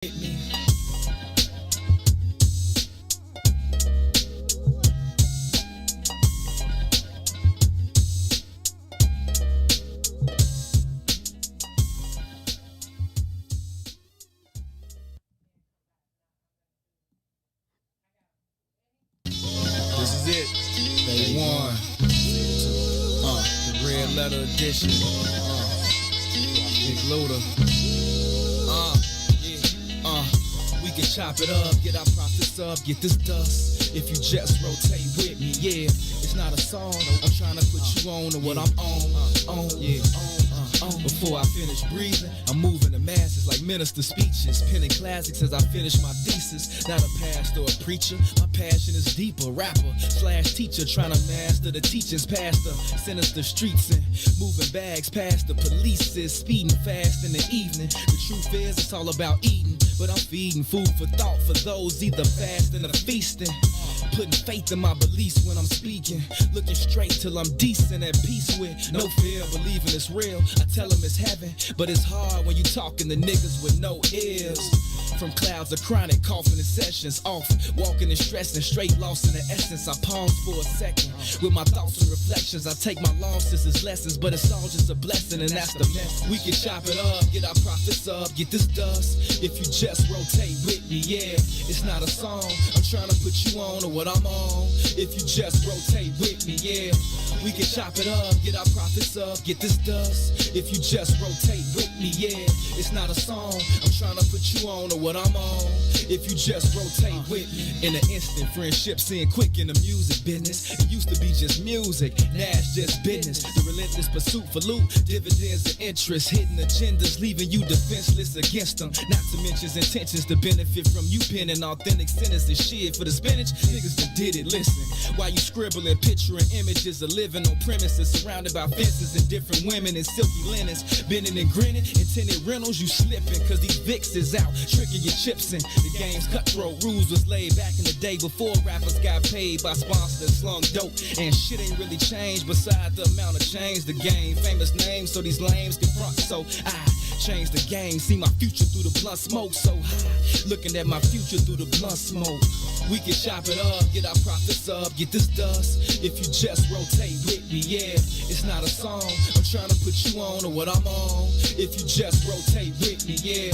Hit me. This is it. Day one. The red letter edition. Big Luda. We can chop it up, get our profits up, get this dust. If you just rotate with me, yeah. It's not a song, I'm trying to put you on to what I'm on. Before I finish breathing, I'm moving the masses like minister speeches, penning classics as I finish my thesis. Not a pastor or a preacher, my passion is deeper. Rapper / teacher, trying to master the teachings past the sinister streets and moving bags past the police is speeding fast in the evening. The truth is, it's all about eating, but I'm feeding food for thought for those either fasting or feasting. Putting faith in my beliefs when I'm speaking, looking straight till I'm decent, at peace with no fear, believing it's real. I tell them it's heaven, but it's hard when you talking to niggas with no ears. From clouds of chronic coughing and sessions off, walking and stressing, straight lost in the essence. I pause for a second with my thoughts and reflections. I take my losses as lessons, but it's all just a blessing, and that's the mess. We can chop it up, get our profits up, get this dust. If you just rotate with me, yeah. It's not a song, I'm trying to put you on to what I'm on. If you just rotate with me, yeah. We can chop it up, get our profits up, get this dust. If you just rotate with me, yeah. It's not a song, I'm trying to put you on to what I'm on. If you just rotate with me. In an instant, friendship seeing quick in the music business. It used to be just music, now it's just business. The relentless pursuit for loot, dividends and interest, hidden agendas, leaving you defenseless against them. Not to mention intentions to benefit from you penning authentic sentences. Shit for the spinach, niggas that did it. Listen, while you scribbling, picturing images of living on premises surrounded by fences and different women in silky linens, bending and grinning, intended rentals, you slipping, cause these Vicks is out, tricking your chips in. The game's cutthroat, rules was laid back in the day before rappers got paid by sponsors that slung dope. And shit ain't really changed beside the amount of change the game. Famous names so these lames can front, so I change the game. See my future through the blunt smoke so high, looking at my future through the blunt smoke. We can chop it up, get our profits up, get this dust. If you just rotate with me, yeah. It's not a song, I'm trying to put you on to what I'm on. If you just rotate with me, yeah.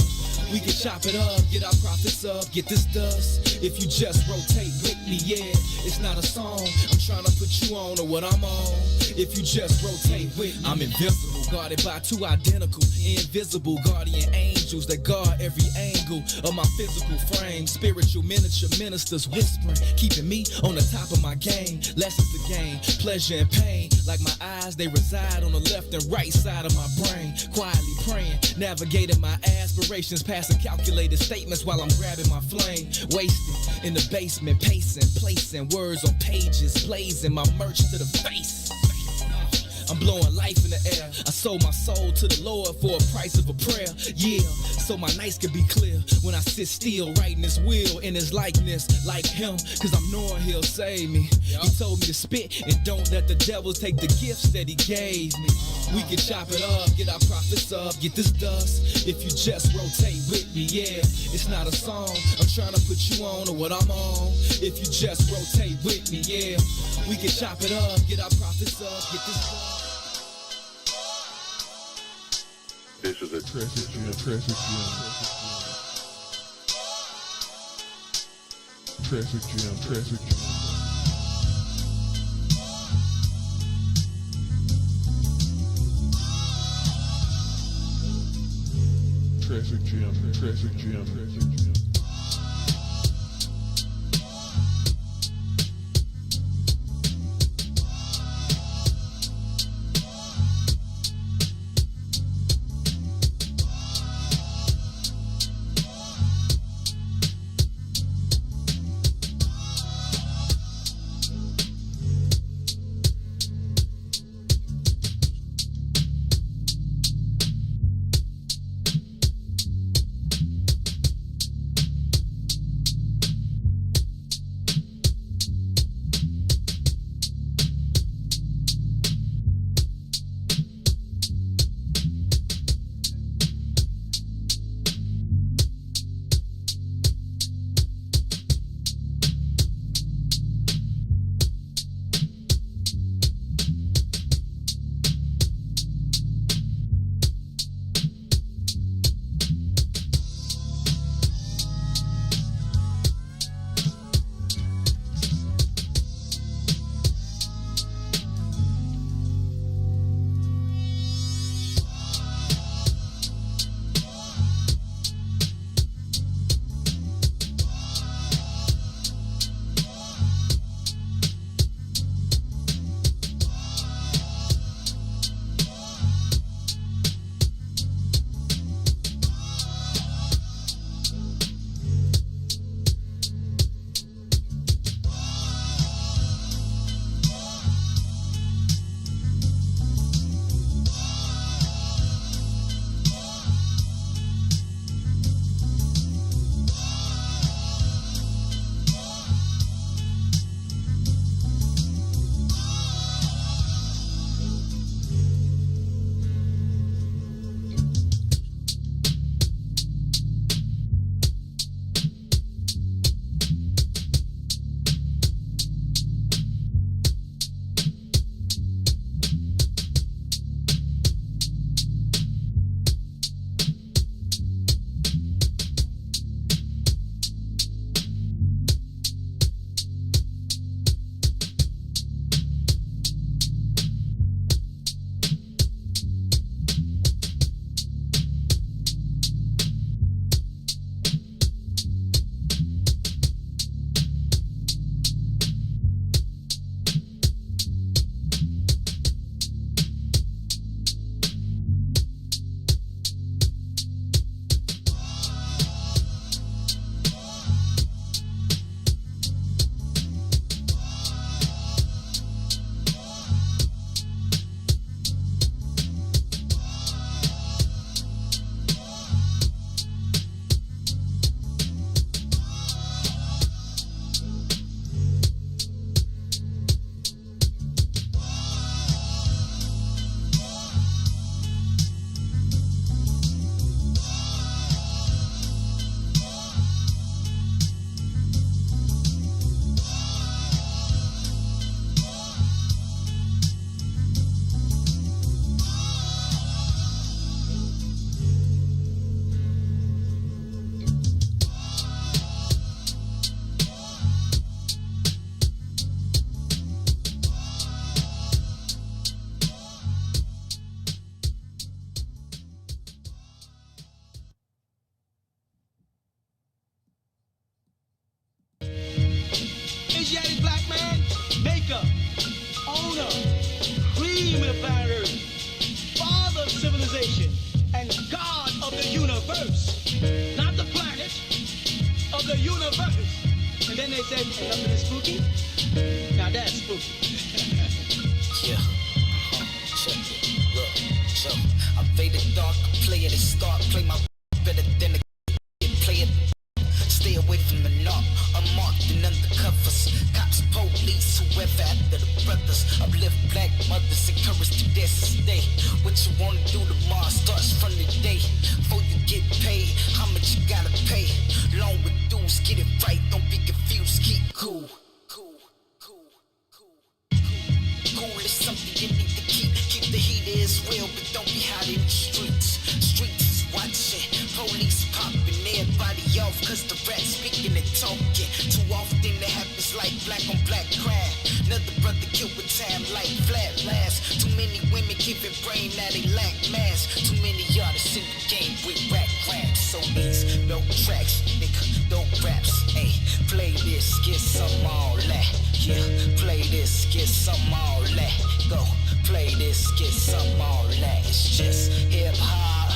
We can chop it up, get our profits up, get this dust. If you just rotate with me, yeah. It's not a song, I'm trying to put you on to what I'm on. If you just rotate with me. I'm invincible, guarded by two identical, invisible guardian angels that guard every angle of my physical frame. Spiritual miniature ministers whispering, keeping me on the top of my game. Lessons to gain, pleasure and pain. Like my eyes, they reside on the left and right side of my brain. Quietly praying, navigating my aspirations, passing calculated statements while I'm grabbing my flame. Wasted in the basement, pacing, placing words on pages, blazing my merch to the face. I'm blowing life in the air. I sold my soul to the Lord for a price of a prayer. Yeah, so my nights can be clear when I sit still, writing his will in his likeness, like him, cause I'm knowing he'll save me. He told me to spit and don't let the devil take the gifts that he gave me. We can chop it up, get our profits up, get this dust. If you just rotate with me, yeah. It's not a song, I'm trying to put you on to what I'm on. If you just rotate with me, yeah. We can chop it up, get our profits up, get this dust. This is a Traffic jam. the universe. And then they said, ain't nothing is spooky. Now that's spooky. Yeah, check it, look, so I fade the dark, play it and start, play my better than the play it. Stay away from the knock, unmarked and undercovers. Cops, police, whoever after the brothers. Uplift black mothers, encourage the dance to stay. What you wanna do tomorrow starts from the day. Before you get paid, how much you gotta pay? Long with dudes, get it right, don't be confused, keep cool. Cool is something you need to keep. Keep the heat is real, but don't be hot in the streets. Streets is watching, police popping everybody off, cause the rats speaking and talking. Too often it happens like black on black crime. Another brother killed with time like flat laughs. Too many women giving brain, now they lack mass. Too many artists in the game with rap raps. So these dope tracks, nigga, dope raps. Ayy, play this, get some all that. Yeah, play this, get some all that. Go, play this, get some all that. It's just hip hop,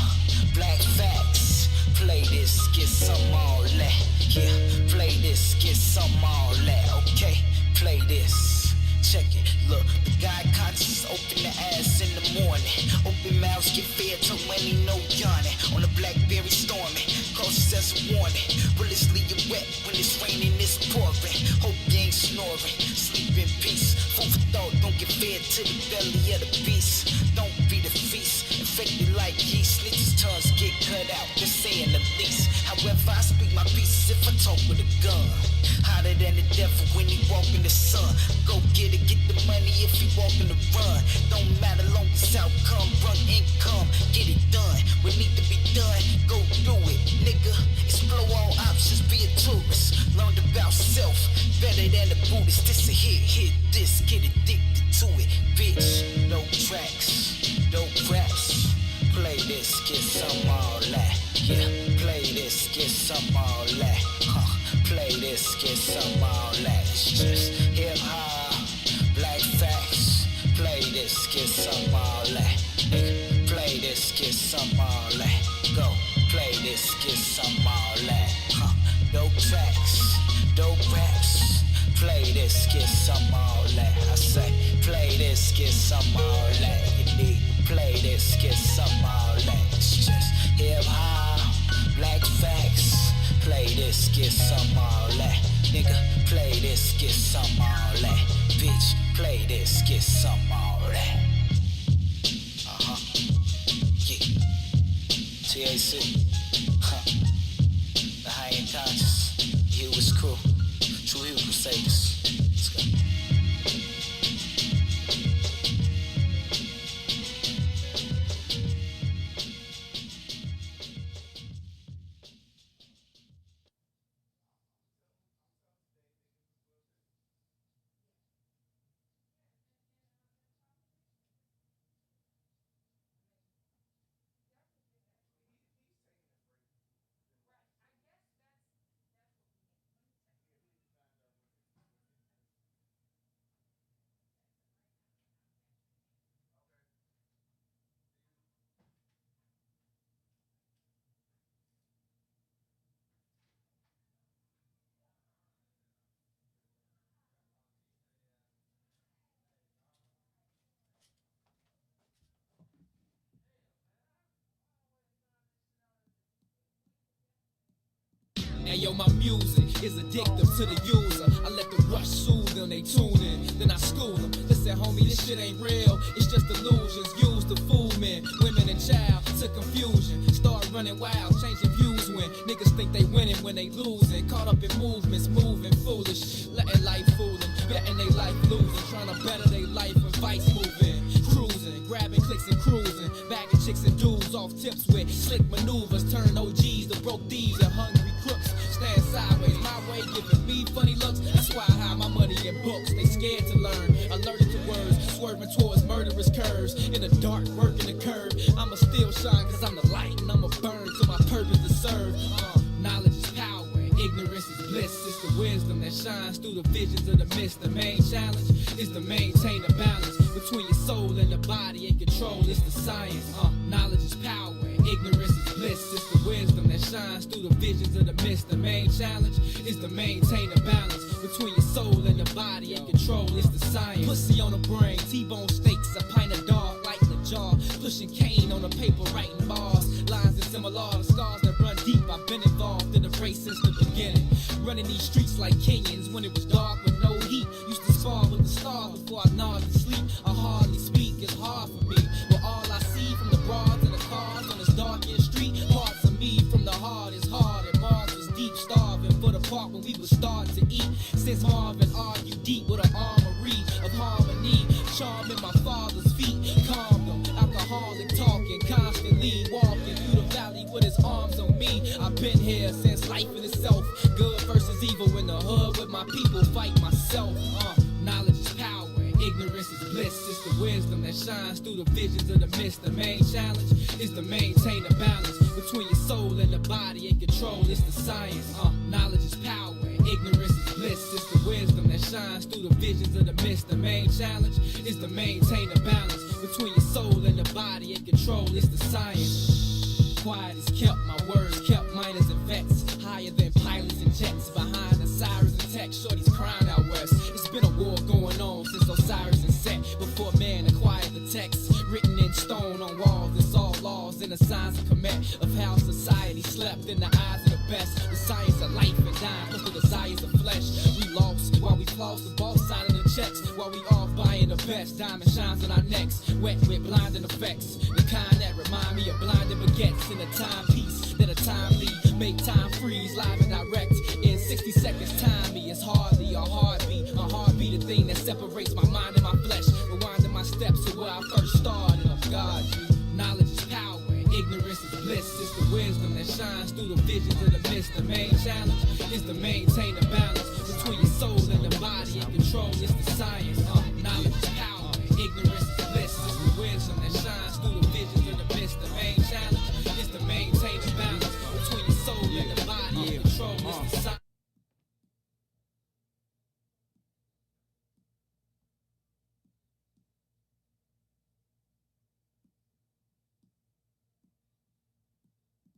black facts. Play this, get some all that. Yeah, play this, get some all that. Okay, play this. Check it, look, the guy conscious open the ass in the morning. Open mouths get fed till when he no yawning. On the Blackberry storming, cautious as a warning. Bullets leave you wet when it's raining, it's pouring. Hope you ain't snoring, sleep in peace. Food for thought, don't get fed to the belly of the beast. Don't be the feast, infected like yeast. Snitches' tongues get cut out, just saying the least. However, I speak my pieces if I talk with a gun. Hotter than the devil when he walk in the sun. Go get it, get the money if he walk in the run. Don't matter long as outcome, run income, get it done. What need to be done, go do it, nigga. Explore all options, be a tourist. Learned about self, better than the Buddhist. This a hit this, get addicted to it, bitch. Dope tracks, dope raps. Play this, get some all that. Yeah, play this, get some all that. Play this, get some all that. It's just hip hop, black facts. Play this, get some all that. Nigga, play this, get some all that. Go, play this, get some all that. Dope tracks, dope raps. Play this, get some all that. I say, play this, get some all that. You need to play this, get some all that. It's just hip hop, black facts. Play this, get some all that. Nigga, play this, get some all that. Bitch, play this, get some all that. Yeah. TAC. The high end conscious. You was cool. True Hill Crusaders. Let's go. And yo, my music is addictive to the user. I let the rush soothe them, they tune in, then I school them. Listen, homie, this shit ain't real, it's just illusions used to fool men, women and child to confusion. Start running wild, changing views when niggas think they winning when they losing. Caught up in movements, moving foolish, letting life fool them, betting they life losing, trying to better their life and vice moving. Cruising, grabbing clicks and cruising, bagging chicks and dudes off tips with slick maneuvers. Turn OGs to broke thieves and hungry crooks. Stand sideways, my way giving me funny looks. That's why I hide my money in books. They scared to learn, alerted to words, swerving towards murderous curves. In the dark, working the curve. I'ma still shine cause I'm the light, and I'ma burn to my purpose to serve. Knowledge is power, ignorance is bliss. It's the wisdom that shines through the visions of the mist. The main challenge is to maintain a balance between your soul and the body and control. It's the science. Knowledge is power, Ignorance is bliss, it's the wisdom that shines through the visions of the mist. The main challenge is to maintain a balance between your soul and your body, and control is the science. Pussy on the brain, T-bone steaks, a pint of dog, light in the jaw, pushing cane on the paper, writing bars, lines that similar to scars that run deep. I've been involved in the race since the beginning, running these streets like Kenyans when it was dark with no heat. Used to spar with the stars before I nod to sleep. I hardly speak, it's hard for me, but all I see from the broads and the cars on this darkened street, parts of me from the heart is hard, and Mars was deep, starving for the part when we would start to eat. Since Marvin argued deep with an armory of harmony, charming my father's feet, calm them, alcoholic talking, constantly walking through the valley with his arms on me. I've been here since life in itself, good versus evil in the hood with my people, fight myself. Knowledge is power, and ignorance is bliss. It's the wisdom that shines through the visions of the mist. The main challenge is to maintain a balance between your soul and the body, and control is the science. Knowledge is power, and ignorance is bliss. It's the wisdom that shines through the visions of the mist. The main challenge is to maintain a balance between your soul and the body, and control is the science. Quiet is kept, my words kept, miners and vets, higher than pilots and jets, behind the sirens and tech, shorties crying out west. It's been a war going on since Osiris and Set, before man acquired the text, written in stone on walls. It's all laws and the signs of commit of how society slept in the eyes of the best. The science of life and dying plus the desires of flesh. We lost while we floss the boss side of the checks, while we off buying the best. Diamond shines on our necks, wet with blinding effects, the kind that remind me of blinding baguettes in a timepiece that a timely make time freeze live and direct in 60 seconds. Time me is hardly a heartbeat, the thing that separates my mind and my flesh, rewinding my steps to where I first started. Oh God, knowledge is power, and ignorance is bliss. It's the wisdom that shines through the visions of the mist. The main challenge is to maintain a balance between your soul and the body, and control is the science. Knowledge is power, and ignorance is bliss. It's the wisdom that shines through the visions of the mist. The main challenge is to maintain a balance between your soul and the body, and control is the science.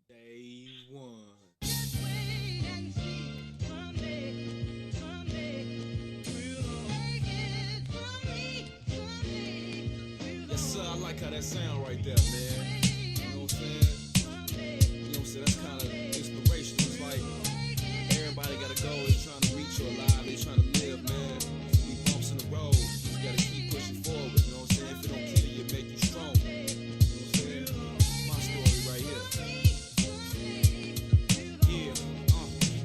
Day one. Yes, sir, I like how that sound right there, man. You know what I'm saying? You know what I'm saying? That's kind of inspirational. It's like everybody got a goal they trying to reach or alive, they trying to live, man. We bumps in the road, you just gotta keep pushing forward. You know what I'm saying? If it don't kill you, it make you strong. You know what I'm saying? My story right here.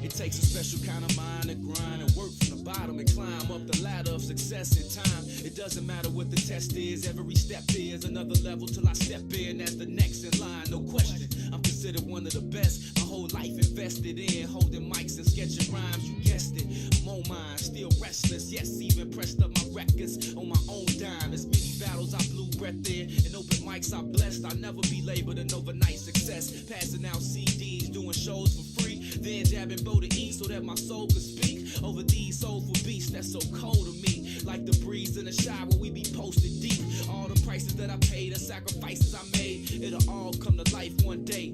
It takes a special kind of mind to grind and work from the bottom and climb up the ladder of success in time. It doesn't matter what the test is, every step is another level till I step in as the next in line, no question. I'm considered one of the best, my whole life invested in, holding mics and sketching rhymes, you guessed it. I'm on mine, still restless, yes, even pressed up my records on my own dime. As many battles I blew breath in, and open mics I blessed. I'll never be labeled an overnight success, passing out CDs, doing shows for free, then dabbing Bo to eat so that my soul could speak over these soulful beats that's so cold to me. Like the breeze in the shower, we be posted deep. All the prices that I paid, the sacrifices I made, it'll all come to life one day,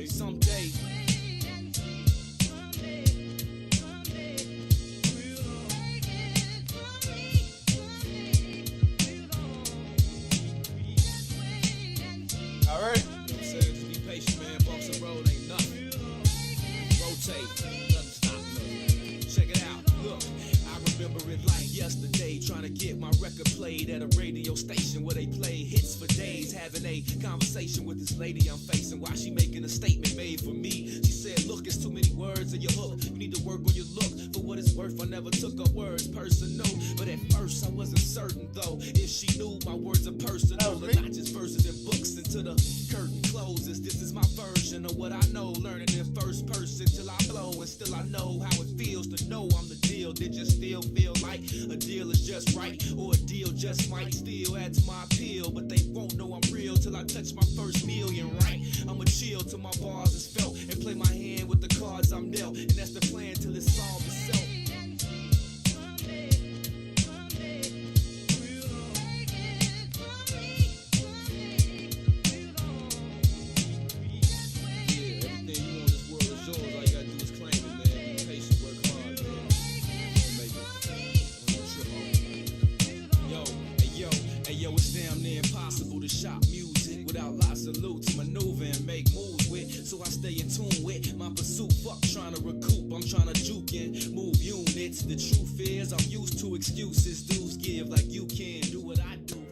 someday. All right. You know what I'm saying? Just be patient, man. Bumps and road ain't nothing. Rotate. Doesn't stop nothing. Check it out. Look, I remember it like yesterday, trying to get my record played at a radio station where they play hits for days. Having a conversation with this lady I'm facing while she making a statement made for me. She said, look, it's too many words in your hook. You need to work on your look. For what it's worth, I never took her words personal. But at first, I wasn't certain, though, if she knew my words are personal. Or not just verses and books until the curtain closes. This is my version of what I know. Learning in first person till I blow. And still I know how it feels to know I'm the deal. Did you still feel like a deal is just right? Or a deal just might still add to my appeal? But they won't know I'm real till I touch my first million, right? I'ma chill till my bars is felt and play my hand with the cards I'm dealt. And that's the plan till it's solved itself. to recoup, I'm trying to juke and move units. The truth is, I'm used to excuses dudes give, like you can do what I do.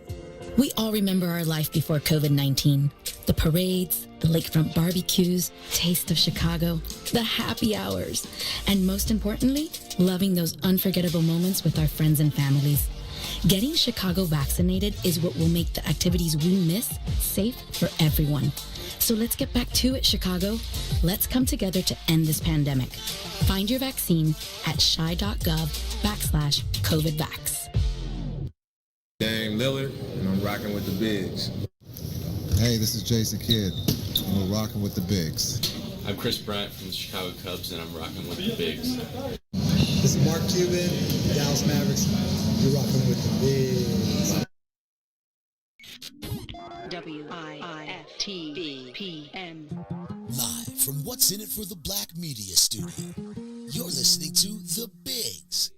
We all remember our life before COVID-19. The parades, the lakefront barbecues, taste of Chicago, the happy hours, and most importantly, loving those unforgettable moments with our friends and families. Getting Chicago vaccinated is what will make the activities we miss safe for everyone. So let's get back to it, Chicago. Let's come together to end this pandemic. Find your vaccine at chi.gov/COVIDvax. Dame Lillard, and I'm rocking with the Bigs. Hey, this is Jason Kidd, and we're rocking with the Bigs. I'm Chris Bryant from the Chicago Cubs, and I'm rocking with the Bigs. This is Mark Cuban, Dallas Mavericks. You're rocking with the Bigs. WIFTVPM. Live from What's in It for the Black Media Studio, you're listening to The Bigs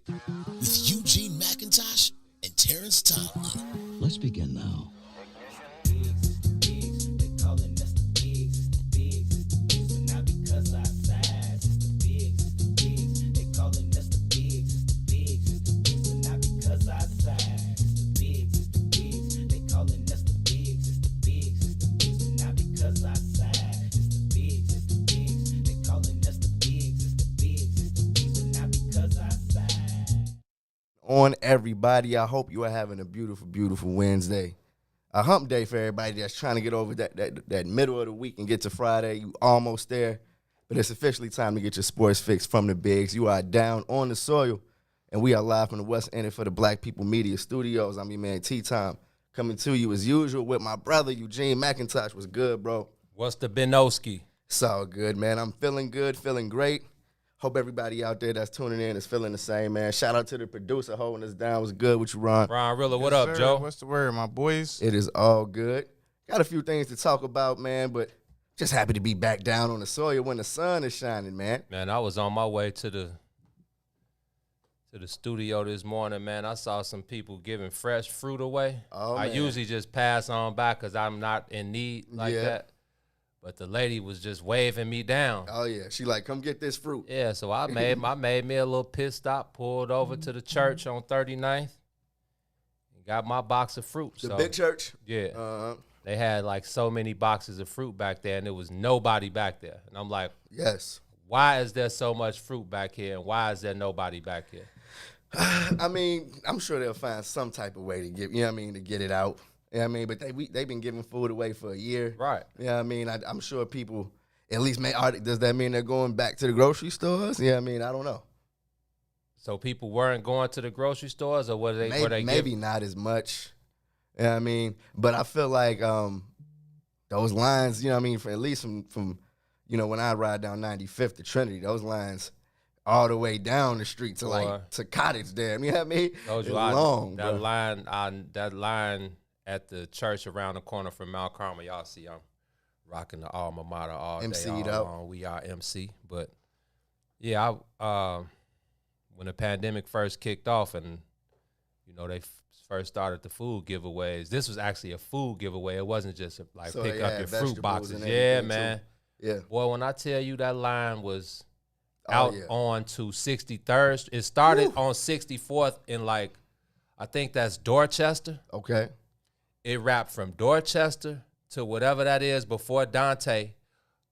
with Eugene McIntosh and Terrence Tomlin. Let's begin now. On everybody, I hope you are having a beautiful, beautiful Wednesday. A hump day for everybody that's trying to get over that middle of the week and get to Friday. You almost there, but it's officially time to get your sports fix from the Bigs. You are down on the soil, and we are live from the West End for the Black People Media Studios. I'm your man T-Time, coming to you as usual with my brother Eugene McIntosh. What's good, bro? What's the Benoski? It's all good, man. I'm feeling good, feeling great. Hope everybody out there that's tuning in is feeling the same, man. Shout out to the producer holding us down. Was good with you, Ron. Ron Rilla, what Yes, up, sir. Joe? What's the word, my boys? It is all good. Got a few things to talk about, man, but just happy to be back down on the soil when the sun is shining, man. Man, I was on my way to the studio this morning, man. I saw some people giving fresh fruit away. Oh, I man. usually just pass on by because I'm not in need like that. But the lady was just waving me down. Oh, yeah. She like, come get this fruit. Yeah, so I made me a little pit stop, pulled over to the church on 39th, and got my box of fruit. The big church? Yeah. Uh-huh. They had like so many boxes of fruit back there, and there was nobody back there. And I'm like, yes. Why is there so much fruit back here, and why is there nobody back here? I mean, I'm sure they'll find some type of way to get, you know what I mean, to get it out. You know what I mean? But they've been giving food away for a year. Right. You know what I mean? I'm sure people, at least, does that mean they're going back to the grocery stores? Yeah, I mean, I don't know. So people weren't going to the grocery stores, or were they maybe not as much. You know what I mean? But I feel like those lines, you know what I mean, at least from you know, when I ride down 95th to Trinity, those lines all the way down the street to to Cottage Dam. You know what I mean? It's long, that bro. line at the church around the corner from Mount Carmel, y'all see I'm rocking the alma mater all MC'd day up. long. We are MC. But, yeah, when the pandemic first kicked off and, you know, they first started the food giveaways, this was actually a food giveaway. It wasn't just like So pick they up had your fruit vegetables boxes. and Yeah, everything, man. too. Yeah. Boy, when I tell you that line was Oh, yeah. on to 63rd. It started on 64th in like, I think that's Dorchester. Okay. It wrapped from Dorchester to whatever that is before Dante,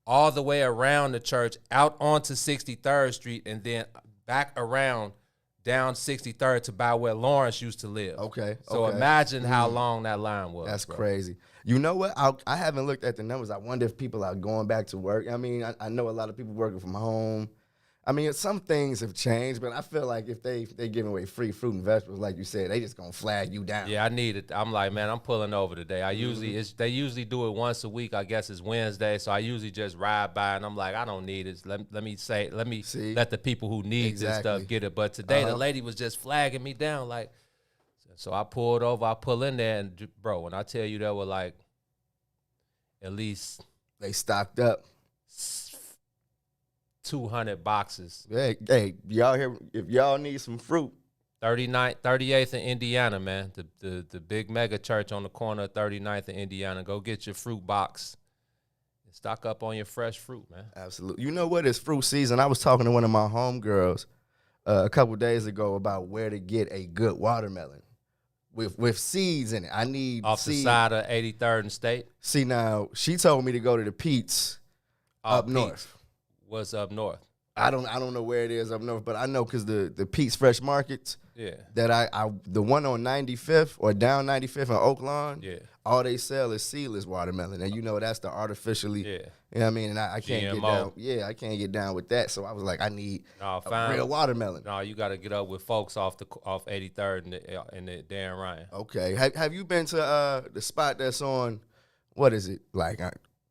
all the way around the church, out onto 63rd Street, and then back around down 63rd to by where Lawrence used to live. Okay. So okay. imagine how long that line was. That's bro. crazy. You know what? I haven't looked at the numbers. I wonder if people are going back to work. I mean, I know a lot of people working from home. I mean, some things have changed, but I feel like if they giving away free fruit and vegetables, like you said, they just gonna flag you down. Yeah, I need it. I'm like, man, I'm pulling over today. They usually do it once a week. I guess it's Wednesday, so I usually just ride by, and I'm like, I don't need it. Let me let the people who need this stuff get it. But today, the lady was just flagging me down, like, so I pulled over. I pull in there, and bro, when I tell you there were like, at least they stocked up 200 boxes. Hey, y'all here? If y'all need some fruit, 38th in Indiana, man. The big mega church on the corner of 39th in Indiana. Go get your fruit box. stock up on your fresh fruit, man. Absolutely. You know what? It's fruit season. I was talking to one of my homegirls a couple days ago about where to get a good watermelon with seeds in it. I need off seeds. The side of 83rd and State. See, now she told me to go to the Pete's up north. What's up north? I don't know where it is up north, but I know because the Pete's Fresh Markets. Yeah. That the one on 95th or down 95th in Oak Lawn. Yeah. All they sell is seedless watermelon, and you know that's the artificially. Yeah. You know what I mean? And I can't GMO. get down. Yeah, I can't get down with that. So I was like, I need a real watermelon. No, you got to get up with folks off 83rd and the Dan Ryan. Okay. Have you been to the spot that's on, what is it, like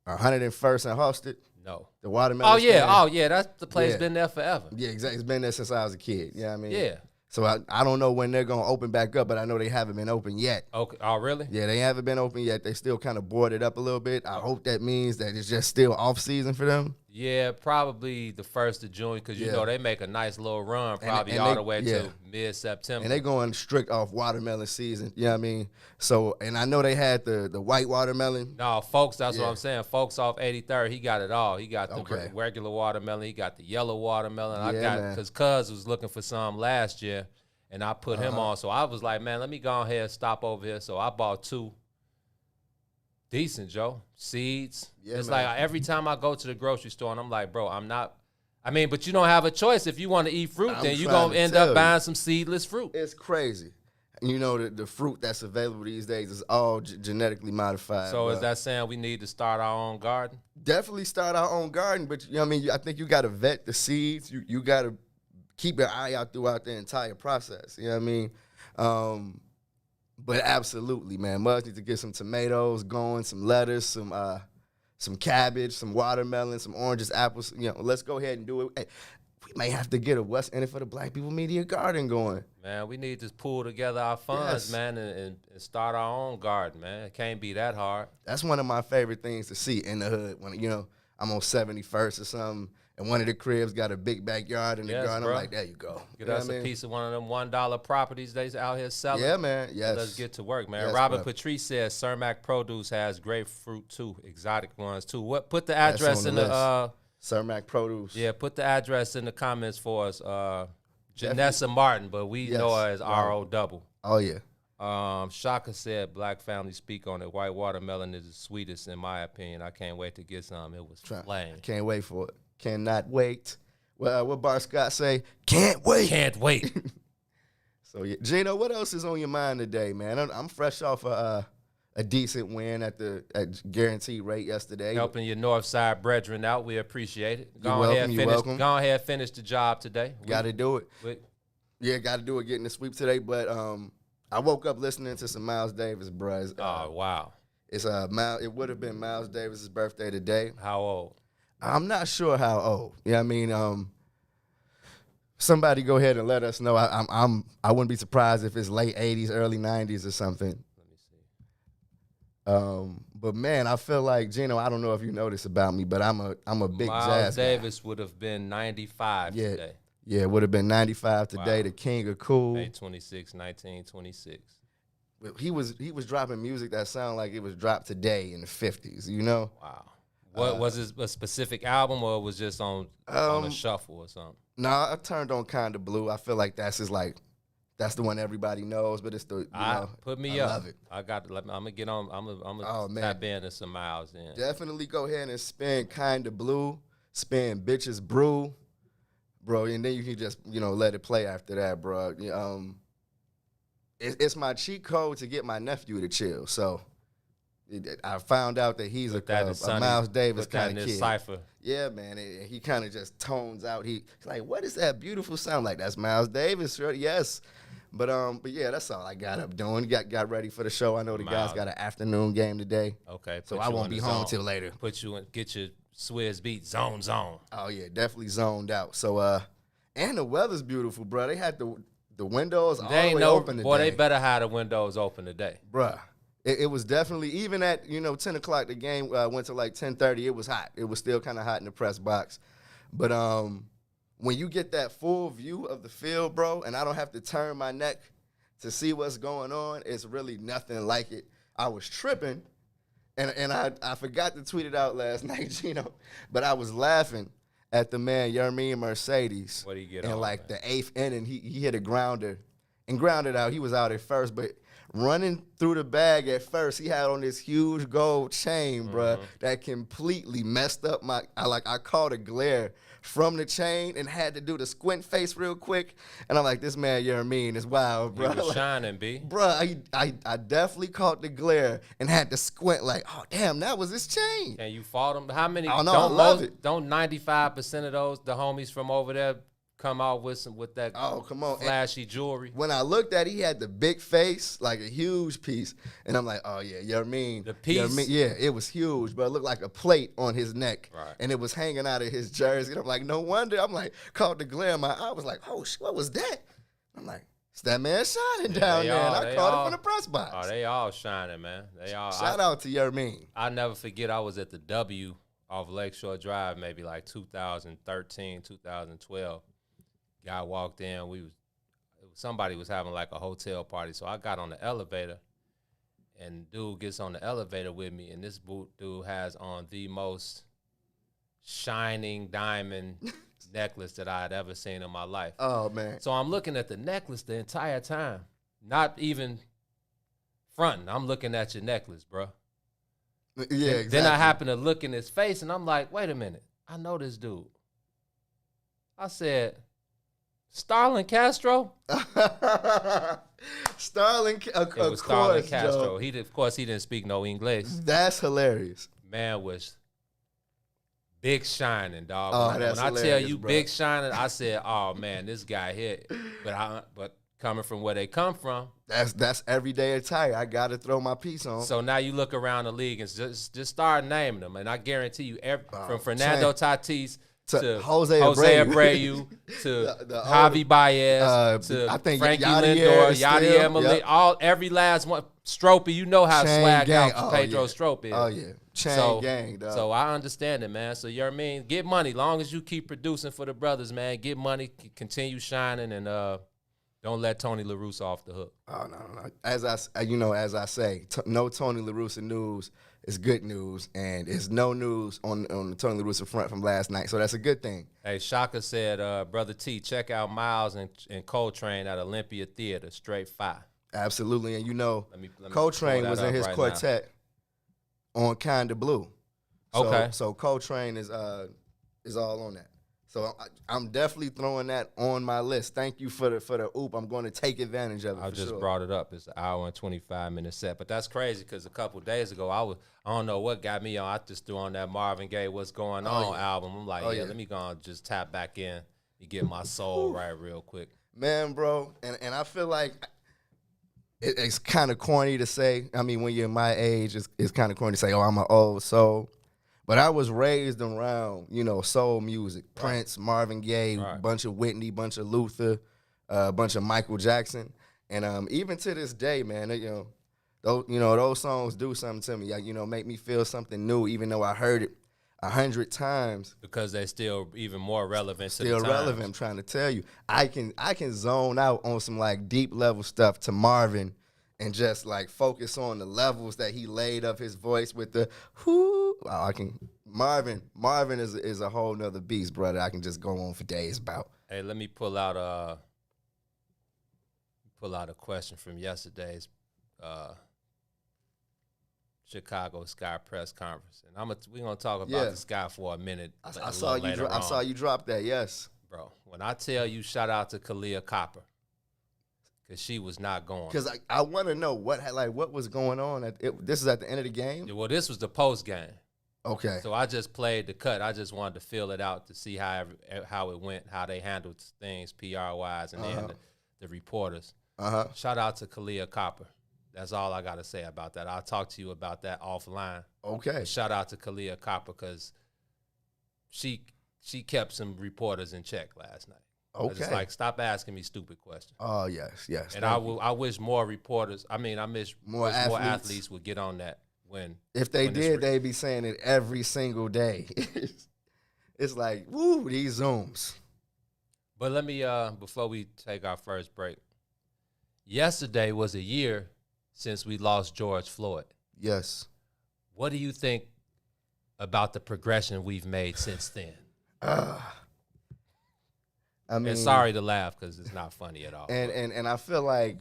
101st and Halsted? No. The watermelon stand? Stand? Oh, yeah. That's the place been there forever. Yeah, exactly. It's been there since I was a kid. You know what I mean? Yeah. So I don't know when they're going to open back up, but I know they haven't been open yet. Okay. Oh, really? Yeah, they haven't been open yet. They still kind of boarded up a little bit. I hope that means that it's just still off season for them. Yeah, probably the 1st of June because, you know, they make a nice little run probably all the way to mid-September. And they going strict off watermelon season. You know what I mean? So, and I know they had the white watermelon. No, folks, that's what I'm saying. Folks off 83rd, he got it all. He got the regular watermelon. He got the yellow watermelon. Because Cuz was looking for some last year, and I put him on. So I was like, man, let me go ahead and stop over here. So I bought 2. Decent, Joe. Seeds. Yeah, it's like every time I go to the grocery store and I'm like, bro, but you don't have a choice. If you want to eat fruit, then you're going to end up buying some seedless fruit. It's crazy. And you know, the fruit that's available these days is all genetically modified. So is that saying we need to start our own garden? Definitely start our own garden. But, you know what I mean? I think you got to vet the seeds. You got to keep your eye out throughout the entire process. You know what I mean? But absolutely, man. Muz needs to get some tomatoes going, some lettuce, some cabbage, some watermelon, some oranges, apples. You know, let's go ahead and do it. Hey, we may have to get a What's in it for the Black People Media Garden going. Man, we need to pull together our funds, man, and start our own garden, man. It can't be that hard. That's one of my favorite things to see in the hood. When, you know, I'm on 71st or something, and one of the cribs got a big backyard in the garden. Bro. I'm like, there you go. Get us a piece of one of them $1 properties they out here selling. Yeah, man. Yes. Let's get to work, man. Yes, Robert bro. Patrice says Cermak Produce has grapefruit too, exotic ones too. Put the address in the Cermak Produce. Yeah, put the address in the comments for us. Janessa Martin, but we know her as R.O. Oh yeah. Shaka said Black family speak on it. White watermelon is the sweetest in my opinion. I can't wait to get some. It was flame. Can't wait for it. Cannot wait. Well, what Bar Scott say? Can't wait. Can't wait. So, yeah. Gino, what else is on your mind today, man? I'm fresh off a decent win at guaranteed rate yesterday. Helping your North Side brethren out. We appreciate it. You're welcome. Go ahead and finish the job today. Got to do it. Yeah, got to do it getting the sweep today. But I woke up listening to some Miles Davis, bruh. Oh, wow. It would have been Miles Davis's birthday today. How old? I'm not sure how old. Yeah, I mean, somebody go ahead and let us know. I wouldn't be surprised if it's late 80s, early 90s or something. Let me see. But man, I feel like, Gino, I don't know if you know this about me, but I'm a big Miles jazz Davis would have been 95 today. Yeah, it would have been 95 today. Wow. The King of Cool. May 26, 1926. He was dropping music that sounded like it was dropped today in the 50s, you know? Wow. What was it, a specific album, or it was just on a shuffle or something? No, I turned on Kinda Blue. I feel like that's the one everybody knows, but it's the put me I up. love it. I'm gonna get on. I'm gonna tap into some Miles in. Definitely go ahead and spin Kinda Blue, spin Bitches Brew, bro, and then you can just let it play after that, bro. It's my cheat code to get my nephew to chill. So. I found out that he's a Miles Davis kind of kid. Cypher. Yeah, man. He kind of just tones out. He's like, what is that beautiful sound? Like, that's Miles Davis, right? Yes. But yeah, that's all I got up doing. Got ready for the show. I know the guys got an afternoon game today. Okay. So I won't be home till later. Get your Swizz beat zone. Oh yeah, definitely zoned out. So and the weather's beautiful, bro. They had the windows all the way open today. Boy, they better have the windows open today, bruh. It was definitely, even at 10 o'clock, the game went to like 10:30. It was hot. It was still kind of hot in the press box. But when you get that full view of the field, bro, and I don't have to turn my neck to see what's going on, it's really nothing like it. I was tripping And I forgot to tweet it out last night, Gino, but I was laughing at the man, Yermín Mercedes. What did he get in on, like man? the 8th inning, he hit a grounder and grounded out. He was out at first, but running through the bag at first, he had on this huge gold chain, bruh, that completely messed up I caught a glare from the chain and had to do the squint face real quick. And I'm like, this man Yermín is wild, bro. He was shining, B. Bruh, I definitely caught the glare and had to squint like, oh, damn, that was his chain. And you fought him. How many? Oh, no, I love it. Don't 95% of those, the homies from over there, come out with that flashy jewelry? When I looked at it, he had the big face, like a huge piece. And I'm like, oh, yeah, Yermín. The piece? Yeah, it was huge, but it looked like a plate on his neck. Right. And it was hanging out of his jersey. And I'm like, no wonder. I'm like, caught the glare in my eye. I was like, oh, what was that? I'm like, it's that man shining down there. And I caught it from the press box. Oh, they all shining, man. Shout out to Yermín. I'll never forget, I was at the W off Lakeshore Drive, maybe like 2013, 2012. Guy walked in. Somebody was having like a hotel party, so I got on the elevator, and dude gets on the elevator with me, and this dude has on the most shining diamond necklace that I had ever seen in my life. Oh, man. So I'm looking at the necklace the entire time, not even fronting. I'm looking at your necklace, bro. Yeah, exactly. Then I happen to look in his face, and I'm like, wait a minute. I know this dude. I said, Starlin Castro? Starlin, of course, Starlin Castro. Joe. Of course, he didn't speak no English. That's hilarious. Man was big shining, dog. Oh, that's when I tell you bro. big shining, I said, oh, man, this guy hit. But coming from where they come from. That's everyday attire. I got to throw my piece on. So now you look around the league and just start naming them. And I guarantee you, from Fernando Tatis to Jose Abreu to Javi Baez to I think Frankie Yadier, Lindor, Yadier Molina, every last one. Stropey, you know how Chain swag gang. out Pedro Stropey is. Oh, yeah. Chain gang, dog. So I understand it, man. So, you know what I mean? Get money. Long as you keep producing for the brothers, man. Get money, continue shining, and don't let Tony La Russa off the hook. Oh, no. As I say, no Tony La Russa news is good news, and it's no news on the Tony La Russa front from last night, so that's a good thing. Hey, Shaka said, Brother T, check out Miles and Coltrane at Olympia Theater, straight fire. Absolutely, and let me Coltrane was in his quartet on Kinda Blue. Okay. So Coltrane is all on that. So I'm definitely throwing that on my list. Thank you for the oop. I'm going to take advantage of it. I just brought it up. It's an hour and 25-minute set, but that's crazy because a couple days ago I don't know what got me on. I just threw on that Marvin Gaye "What's Going On" album. I'm like, let me go and just tap back in and get my soul right real quick. Man, bro, and I feel like it's kind of corny to say. I mean, when you're my age, it's kind of corny to say, "Oh, I'm an old soul." But I was raised around, soul music. Right. Prince, Marvin Gaye, bunch of Whitney, bunch of Luther, bunch of Michael Jackson. And even to this day, man, those songs do something to me. Make me feel something new, even though I heard it 100 times. Because they're still even more relevant to the times. Still relevant, I'm trying to tell you. I can zone out on some, like, deep level stuff to Marvin and just, like, focus on the levels that he laid up his voice with the whoo. Wow, Marvin is a whole nother beast, brother. I can just go on for days about. Hey, let me pull out a question from yesterday's Chicago Sky press conference, and we're gonna talk about the Sky for a minute. I saw you drop that, yes, bro. When I tell you, shout out to Kalia Copper. Because she was not going. Because I want to know what was going on. This is at the end of the game? Well, this was the post game. Okay. So I just played the cut. I just wanted to feel it out to see how it went, how they handled things PR-wise, and then the reporters. Shout out to Kalia Copper. That's all I got to say about that. I'll talk to you about that offline. Okay. But shout out to Kalia Copper because she kept some reporters in check last night. Okay. It's like, stop asking me stupid questions. Oh, yes. And I wish more reporters, I wish more athletes would get on that If they did, they'd be saying it every single day. It's like, woo, these Zooms. But let me, before we take our first break, yesterday was a year since we lost George Floyd. Yes. What do you think about the progression we've made since then? I mean, and sorry to laugh because it's not funny at all. And I feel like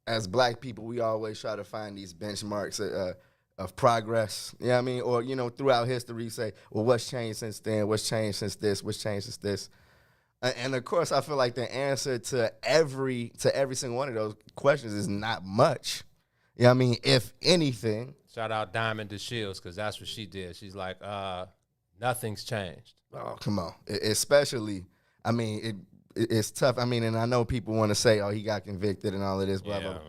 as black people, we always try to find these benchmarks of progress. You know what I mean? Or, throughout history, say, well, what's changed since then? What's changed since this? What's changed since this? And of course, I feel like the answer to every single one of those questions is not much. You know what I mean? If anything. Shout out Diamond DeShields, because that's what she did. She's like, nothing's changed. Oh, come on. Especially, I mean, it's tough. I mean, and I know people want to say, oh, he got convicted and all of this, blah, blah, blah.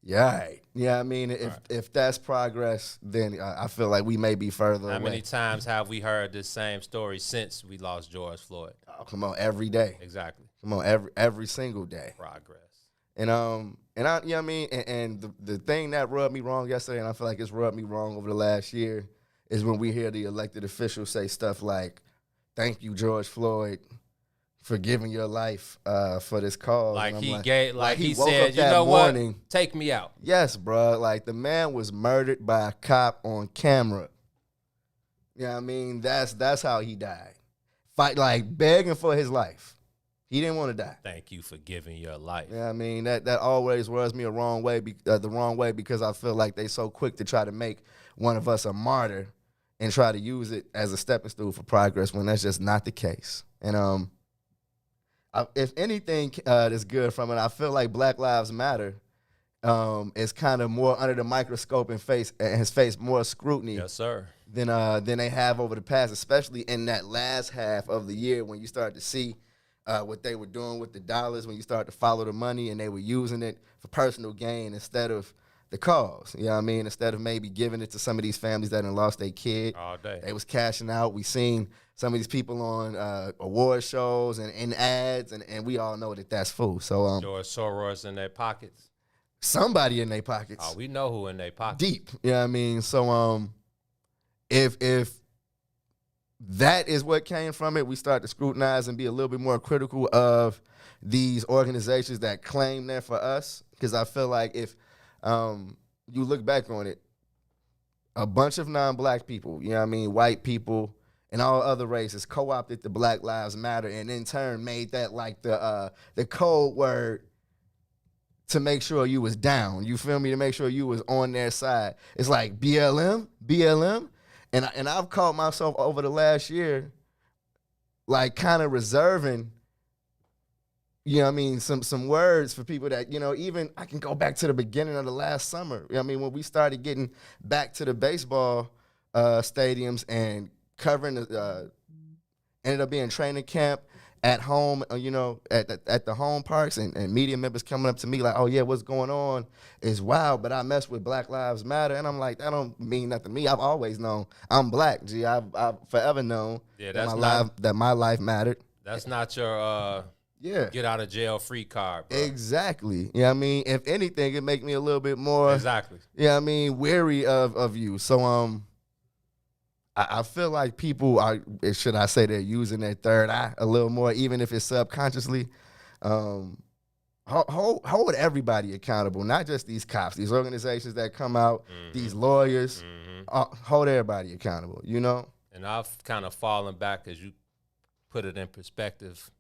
Yeah, right. Yeah, I mean, if that's progress, then I feel like we may be further away. How many times have we heard this same story since we lost George Floyd? Oh, come on, every day. Exactly. Come on, every single day. Progress. And I, you know what I mean? And the thing that rubbed me wrong yesterday, and I feel like it's rubbed me wrong over the last year, is when we hear the elected officials say stuff like, "Thank you, George Floyd, for giving your life for this cause." Like he he said, you know what? Take me out. Yes, bro. Like the man was murdered by a cop on camera. You know what I mean? That's how he died. Begging for his life. He didn't want to die. Thank you for giving your life. Yeah, I mean that always rubs me the wrong way because I feel like they so quick to try to make one of us a martyr and try to use it as a stepping stool for progress when that's just not the case. And if anything is good from it, I feel like Black Lives Matter is kind of more under the microscope and has faced more scrutiny. Yes, sir. Than they have over the past, especially in that last half of the year when you start to see what they were doing with the dollars, when you start to follow the money and they were using it for personal gain instead of the cause. You know what I mean? Instead of maybe giving it to some of these families that had lost their kid. All day. They was cashing out. We seen some of these people on award shows and in ads, and we all know that that's fool. So George Soros in their pockets. Somebody in their pockets. Oh, we know who in their pockets. Deep. You know what I mean? So if that is what came from it, we start to scrutinize and be a little bit more critical of these organizations that claim they're for us. Because I feel like if you look back on it, a bunch of non-black people, you know what I mean, white people and all other races co-opted the Black Lives Matter and in turn made that like the code word to make sure you was down. You feel me? To make sure you was on their side. It's like BLM. And I've caught myself over the last year, like kind of reserving, you know what I mean, some words for people that, even I can go back to the beginning of the last summer. You know what I mean, when we started getting back to the baseball stadiums and covering, ended up being training camp at home, at the home parks and media members coming up to me like, oh, yeah, what's going on is wild, but I mess with Black Lives Matter. And I'm like, that don't mean nothing to me. I've always known I'm black, G. I've forever known that my life mattered. That's not your get out of jail free card, bro. Exactly. You know what I mean? If anything, it make me a little bit more, exactly. You know what I mean, wary of you. So I feel like people are, should I say, they're using their third eye a little more, even if it's subconsciously. Hold everybody accountable, not just these cops, these organizations that come out, these lawyers. Hold everybody accountable, And I've kind of fallen back as you put it in perspective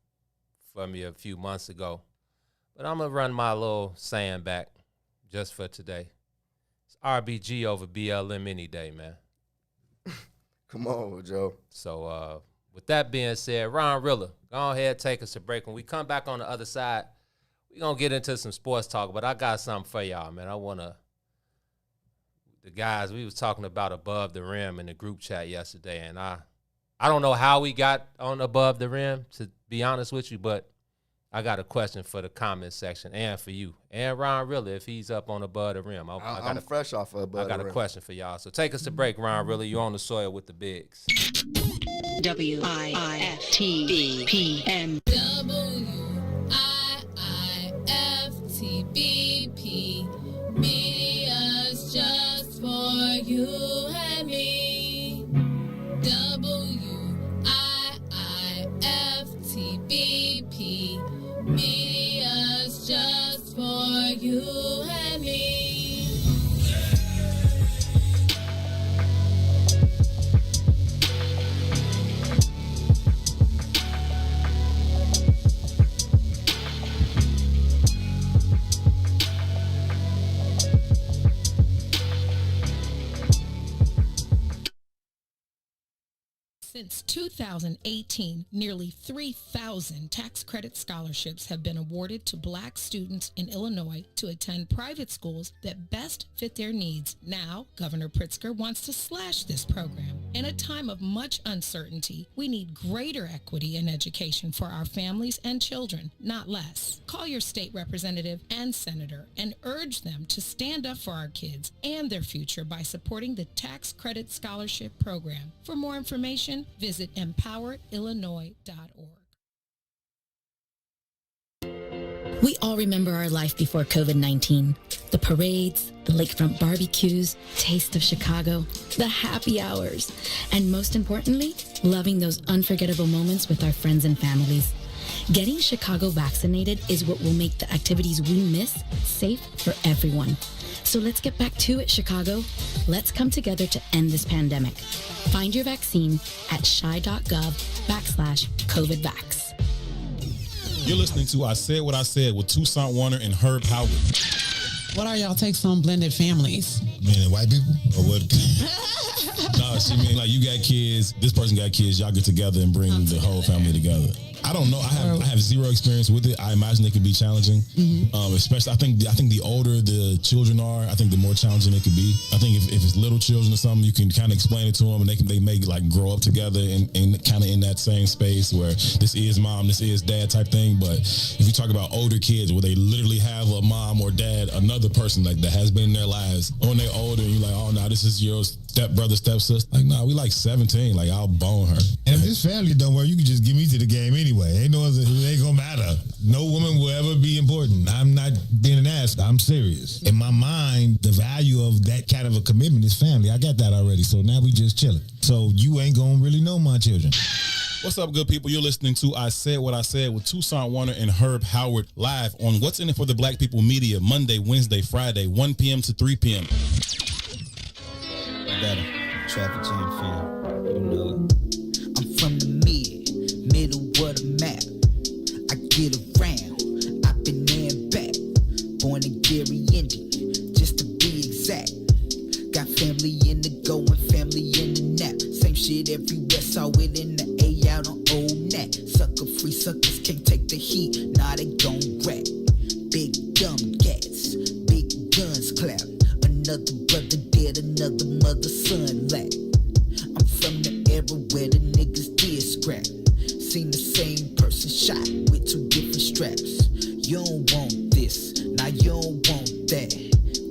for me a few months ago. But I'm going to run my little saying back just for today. It's RBG over BLM any day, man. Come on, Joe. So with that being said, Ron Rilla, go ahead, take us a break. When we come back on the other side, we're going to get into some sports talk, but I got something for y'all, man. The guys, we was talking about above the rim in the group chat yesterday, and I don't know how we got on above the rim, to be honest with you, but I got a question for the comment section and for you. And Ron Rilla, if he's up on above the rim. I'm fresh off of above the rim. I got a question for y'all. So take us to break, Ron Rilla. You're on the soil with the bigs. WIIFTBPM. WIIFTBP. Media's just for you and me. WIIFTBP. Media's just for you and me. Since 2018, nearly 3,000 tax credit scholarships have been awarded to Black students in Illinois to attend private schools that best fit their needs. Now, Governor Pritzker wants to slash this program. In a time of much uncertainty, we need greater equity in education for our families and children, not less. Call your state representative and senator and urge them to stand up for our kids and their future by supporting the Tax Credit Scholarship Program. For more information, visit empoweredillinois.org. We all remember our life before COVID-19. The parades, the lakefront barbecues, taste of Chicago, the happy hours, and most importantly, loving those unforgettable moments with our friends and families. Getting Chicago vaccinated is what will make the activities we miss safe for everyone. So let's get back to it, Chicago. Let's come together to end this pandemic. Find your vaccine at chi.gov/COVIDvax. You're listening to I Said What I Said with Toussaint Warner and Herb Howard. What are y'all takes on blended families? Meaning white people? Or what? No, she mean like you got kids, this person got kids, y'all get together and bring the whole family together. I don't know. I have zero experience with it. I imagine it could be challenging. Especially, I think the older the children are, I think the more challenging it could be. I think if it's little children or something, you can kind of explain it to them, and they may like grow up together and kind of in that same space where this is mom, this is dad type thing. But if you talk about older kids where they literally have a mom or dad, another person like that has been in their lives, when they're older, and you're like, oh no, this is your stepbrother, stepsister. Like, nah, we like 17. Like, I'll bone her. And if this family don't work, you can just give me to the game anyway. Ain't no other, it ain't gonna matter. No woman will ever be important. I'm not being an ass. I'm serious. In my mind, the value of that kind of a commitment is family. I got that already. So now we just chilling. So you ain't gonna really know my children. What's up, good people? You're listening to I Said What I Said with Toussaint Warner and Herb Howard live on What's In It for the Black People Media, Monday, Wednesday, Friday, 1 p.m. to 3 p.m. Better. Traffic jam fan. You know it. I'm from the middle of the map. I get around. I've been there and back. Born in Gary, Indian, just to be exact. Got family in the go and family in the nap. Same shit everywhere, saw it in the A out on old Nat. Sucker free suckers can't take the heat. Nah, they gon' rap. Big dumb cats, big guns clap. Another brother dead, another mother son lack. I'm from the era where the niggas did scrap. Seen the same person shot with two different straps. You don't want this, now you don't want that.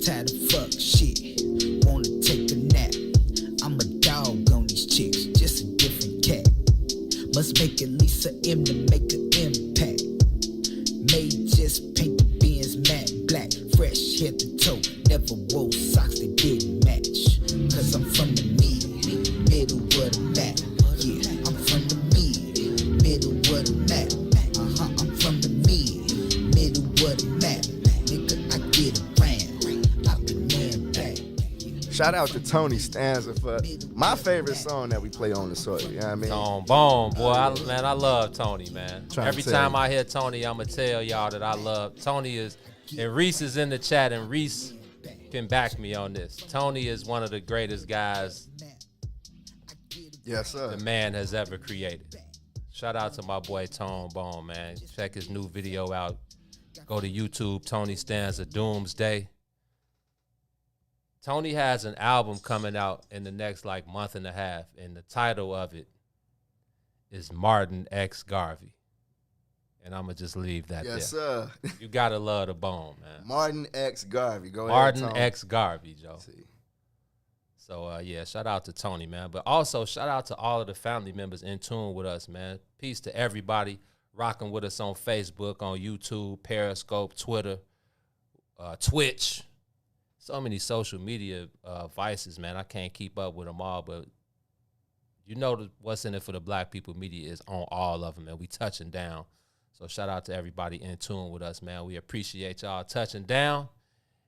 Tired of fuck shit, wanna take a nap. I'm a dog on these chicks, just a different cat. Must make at least a M to make an impact. May just paint the Benz matte black, fresh head to toe. Never wore socks that didn't match. Cause I'm from the middle of the map. Yeah, I'm from the middle of the map. I'm from the middle of the map. Nigga, I get around. I've been there and back. Shout out to Tony Stanza for my favorite song that we play on the soil. You know what I mean? Boom, boy. I love Tony, man. Trying Every time I hear Tony, I'm going to tell y'all that I love. Tony is, and Reese is in the chat, and Reese can back me on this. Tony is one of the greatest guys yes, sir. the man has ever created. Shout out to my boy Tone Bone, man. Check his new video out. Go to YouTube, Tony Stanza Doomsday. Tony has an album coming out in the next like month and a half, and the title of it is Martin X Garvey. And I'm going to just leave that there. Yes, sir. You got to love the bone, man. Martin X Garvey. Go Martin ahead, Martin X Garvey, Joe. So, yeah, shout out to Tony, man. But also, shout out to all of the family members in tune with us, man. Peace to everybody rocking with us on Facebook, on YouTube, Periscope, Twitter, Twitch. So many social media vices, man. I can't keep up with them all, but you know what's in it for the Black People Media is on all of them, and we touching down. So shout out to everybody in tune with us, man. We appreciate y'all touching down.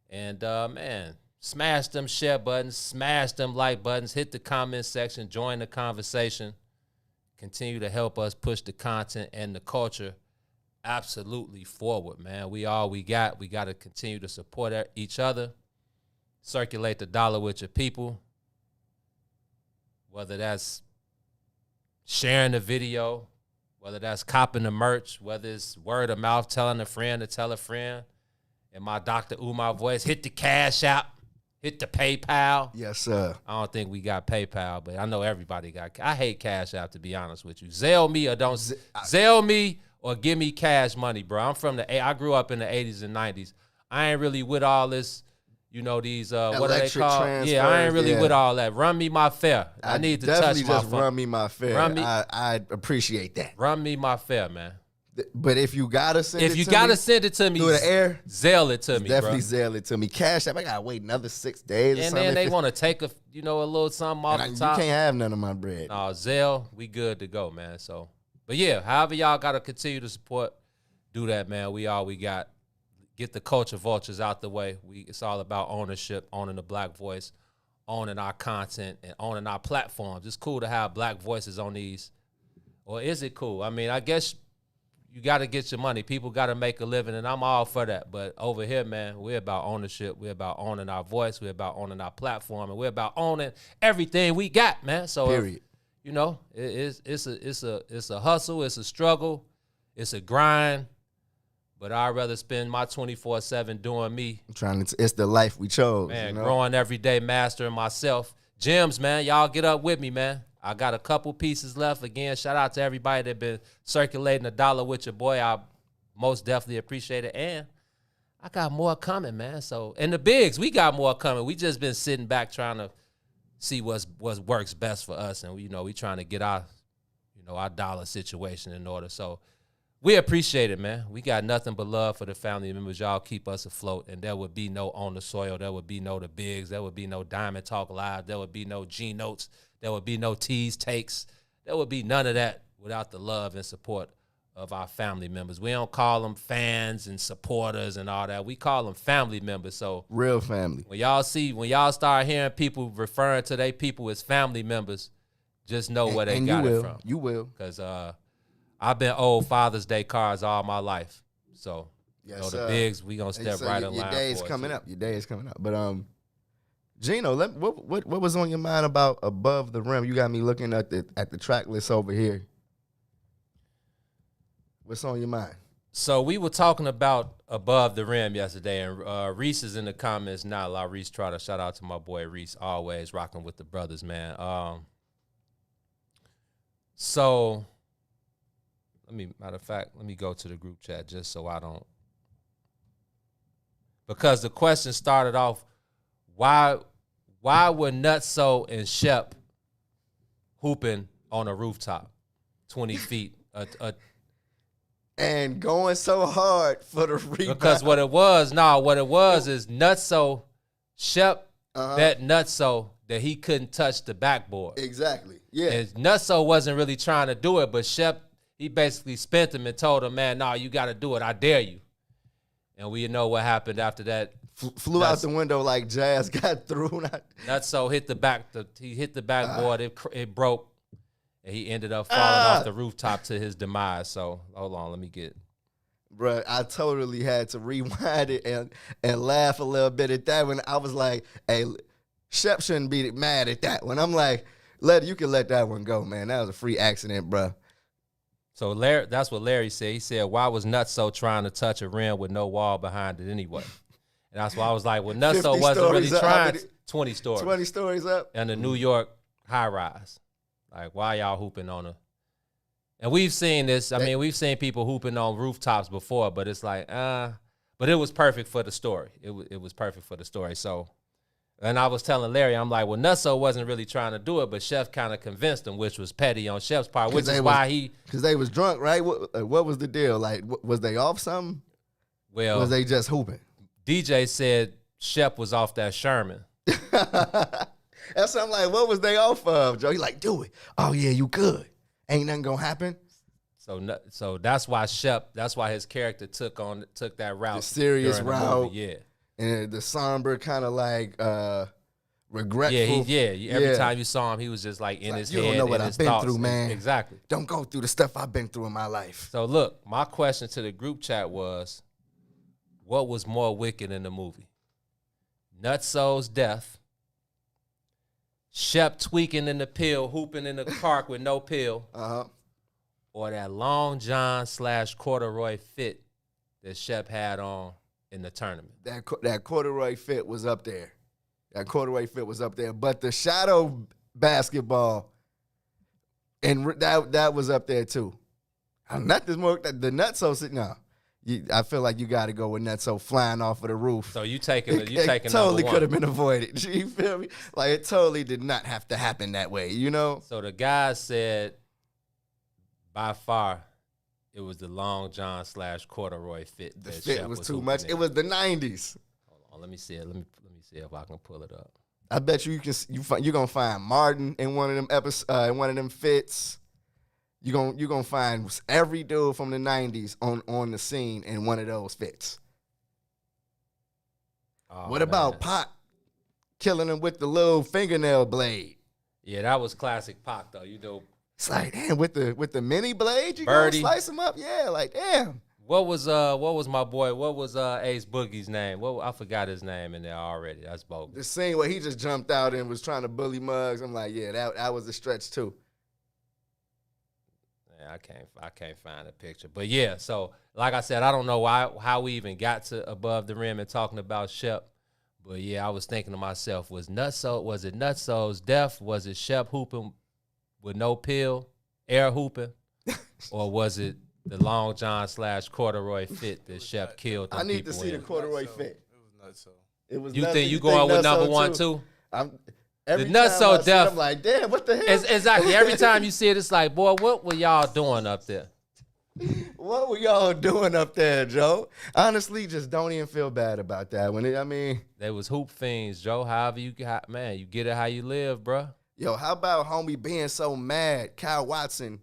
And, man, smash them share buttons, smash them like buttons, hit the comment section, join the conversation. Continue to help us push the content and the culture absolutely forward, man. We all we got. We got to continue to support each other. Circulate the dollar with your people. Whether that's sharing the video, whether that's copping the merch, whether it's word of mouth, telling a friend to tell a friend. And my Dr. Umar voice, hit the Cash App, hit the PayPal. Yes, sir. I don't think we got PayPal, but I know everybody got. I hate Cash App, to be honest with you. Zelle me or don't Zelle me or give me cash money, bro. I'm from I grew up in the 80s and 90s. I ain't really with all this, you know, these what are they called? Yeah, I ain't really with all that. Run me my fare. I need to touch my phone. Definitely just run me my fare. I appreciate that. Run me my fare, man. But if you gotta send it to me. If you gotta send it to me through the air. Zelle it to me, definitely bro. Zelle it to me. Cash App, I gotta wait another 6 days or and something. then they want to take a little something off the top. You can't have none of my bread. No, Zelle, we good to go, man. So, but yeah, however y'all gotta continue to support, do that, man. We got. Get the culture vultures out the way. It's all about ownership, owning the black voice, owning our content, and owning our platforms. It's cool to have black voices on these. Or is it cool? I mean, I guess you got to get your money. People got to make a living, and I'm all for that. But over here, man, we're about ownership. We're about owning our voice. We're about owning our platform, and we're about owning everything we got, man. So, period. It's a hustle. It's a struggle. It's a grind. But I'd rather spend my 24/7 doing me. It's the life we chose. Man, growing every day, mastering myself. Gyms, man, y'all get up with me, man. I got a couple pieces left. Again, shout out to everybody that been circulating $1 with your boy. I most definitely appreciate it. And I got more coming, man. So, in the bigs, we got more coming. We just been sitting back trying to see what works best for us. And, we trying to get our dollar situation in order. So, we appreciate it, man. We got nothing but love for the family members. Y'all keep us afloat, and there would be no On the Soil. There would be no The Bigs. There would be no Diamond Talk Live. There would be no G Notes. There would be no Tease Takes. There would be none of that without the love and support of our family members. We don't call them fans and supporters and all that. We call them family members. So real family. When y'all start hearing people referring to their people as family members, just know where they got it from. You will. Because I've been owed Father's Day cards all my life. So, the bigs, we going to step right in line. Your day is coming up. Your day is coming up. But, Gino, what was on your mind about Above the Rim? You got me looking at the track list over here. What's on your mind? So, we were talking about Above the Rim yesterday, and Reese is in the comments now. La Reese Trotter. Shout out to my boy Reese, always rocking with the brothers, man. So... Matter of fact, let me go to the group chat just so I don't. Because the question started off, why were Nutso and Shep hooping on a rooftop, 20 feet? And going so hard for the rebound. Because what it was is Nutso, Shep bet Nutso that he couldn't touch the backboard. Exactly, yeah. And Nutso wasn't really trying to do it, but Shep, he basically spent him and told him, man, no, you got to do it. I dare you. And we know what happened after that. Flew out the window like Jazz got through. Nutso hit the backboard. It broke. And he ended up falling off the rooftop to his demise. So, hold on. Let me get. Bruh, I totally had to rewind it and laugh a little bit at that when I was like, hey, Shep shouldn't be mad at that one. I'm like, you can let that one go, man. That was a free accident, bruh. So that's what Larry said. He said, why was Nutso trying to touch a rim with no wall behind it anyway? And that's why I was like, well, Nutso wasn't really trying. 20 stories. 20 stories up. And the New York high rise. Like, why y'all hooping on a... And we've seen this. I mean, we've seen people hooping on rooftops before, but it's like, but it was perfect for the story. It was perfect for the story. So... And I was telling Larry, I'm like, well, Nutso wasn't really trying to do it, but Chef kind of convinced him, which was petty on Chef's part, which is why he... Because they was drunk, right? What was the deal? Like, was they off something? Well... Was they just hooping? DJ said Chef was off that Sherman. That's something like, what was they off of, Joe? He like, do it. Oh, yeah, you could. Ain't nothing going to happen. So that's why that's why his character took that route. The serious route. Yeah. And the somber kind of like regretful. Yeah. Every time you saw him, he was just like in his head. You don't know what I've been through, man. Exactly. Don't go through the stuff I've been through in my life. So look, my question to the group chat was, what was more wicked in the movie? Nutso's death, Shep tweaking in the pill, hooping in the park with no pill. Or that Long John / corduroy fit that Shep had on in the tournament. That corduroy fit was up there. But the shadow basketball, and that was up there too. Nothing's more. The Nutso, no. I feel like you got to go with Nutso flying off of the roof. So you taking it totally could have been avoided. You feel me? Like, it totally did not have to happen that way, you know? So the guys said, by far, it was the Long John / corduroy fit. The fit was too much. It was the 90s. Hold on, let me see it. Let me see if I can pull it up. I bet you're gonna find Martin in one of them in one of them fits. You're gonna find every dude from the 90s on the scene in one of those fits. Oh, what about Pac killing him with the little fingernail blade? Yeah, that was classic Pac though. You know, it's like, damn, with the mini blade, you Birdie. gonna slice him up? Yeah, like, damn. What was my boy? What was Ace Boogie's name? I forgot his name in there already. That's bogus. The scene where he just jumped out and was trying to bully Muggs. I'm like, yeah, that was a stretch too. Yeah, I can't find a picture. But yeah, so like I said, I don't know how we even got to Above the Rim and talking about Shep. But yeah, I was thinking to myself, was it Nutso's death? Was it Shep hooping with no pill, air hooping? Or was it the Long John / corduroy fit that Shep killed them I need people to see in? The corduroy fit. It was Nutso. You think you going with number one too? Every the Nutso death. I'm like, damn, what the hell? Exactly. Every time you see it, it's like, boy, what were y'all doing up there? What were y'all doing up there, Joe? Honestly, just don't even feel bad about that. They was hoop fiends, Joe. However you got, man, you get it how you live, bro. Yo, how about homie being so mad, Kyle Watson,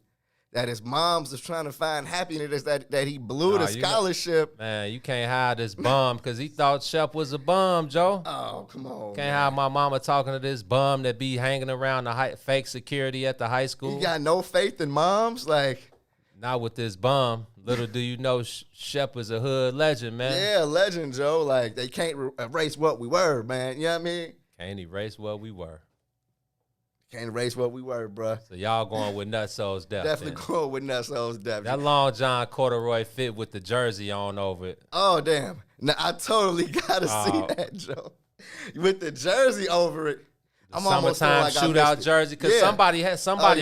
that his mom's was trying to find happiness that he blew the scholarship. Man, you can't hide this bum because he thought Shep was a bum, Joe. Oh, come on. Can't hide my mama talking to this bum that be hanging around the fake security at the high school. You got no faith in moms? Like, not with this bum. Little do you know, Shep is a hood legend, man. Yeah, legend, Joe. Like, they can't erase what we were, man. You know what I mean? Can't erase what we were. Can't erase what we were, bruh. So y'all going with Nutso's death. Definitely going with Nutso's death. That Long John corduroy fit with the jersey on over it. Oh, damn. Now, I totally got to see that, Joe. With the jersey over it. I'm almost like shootout jersey, because somebody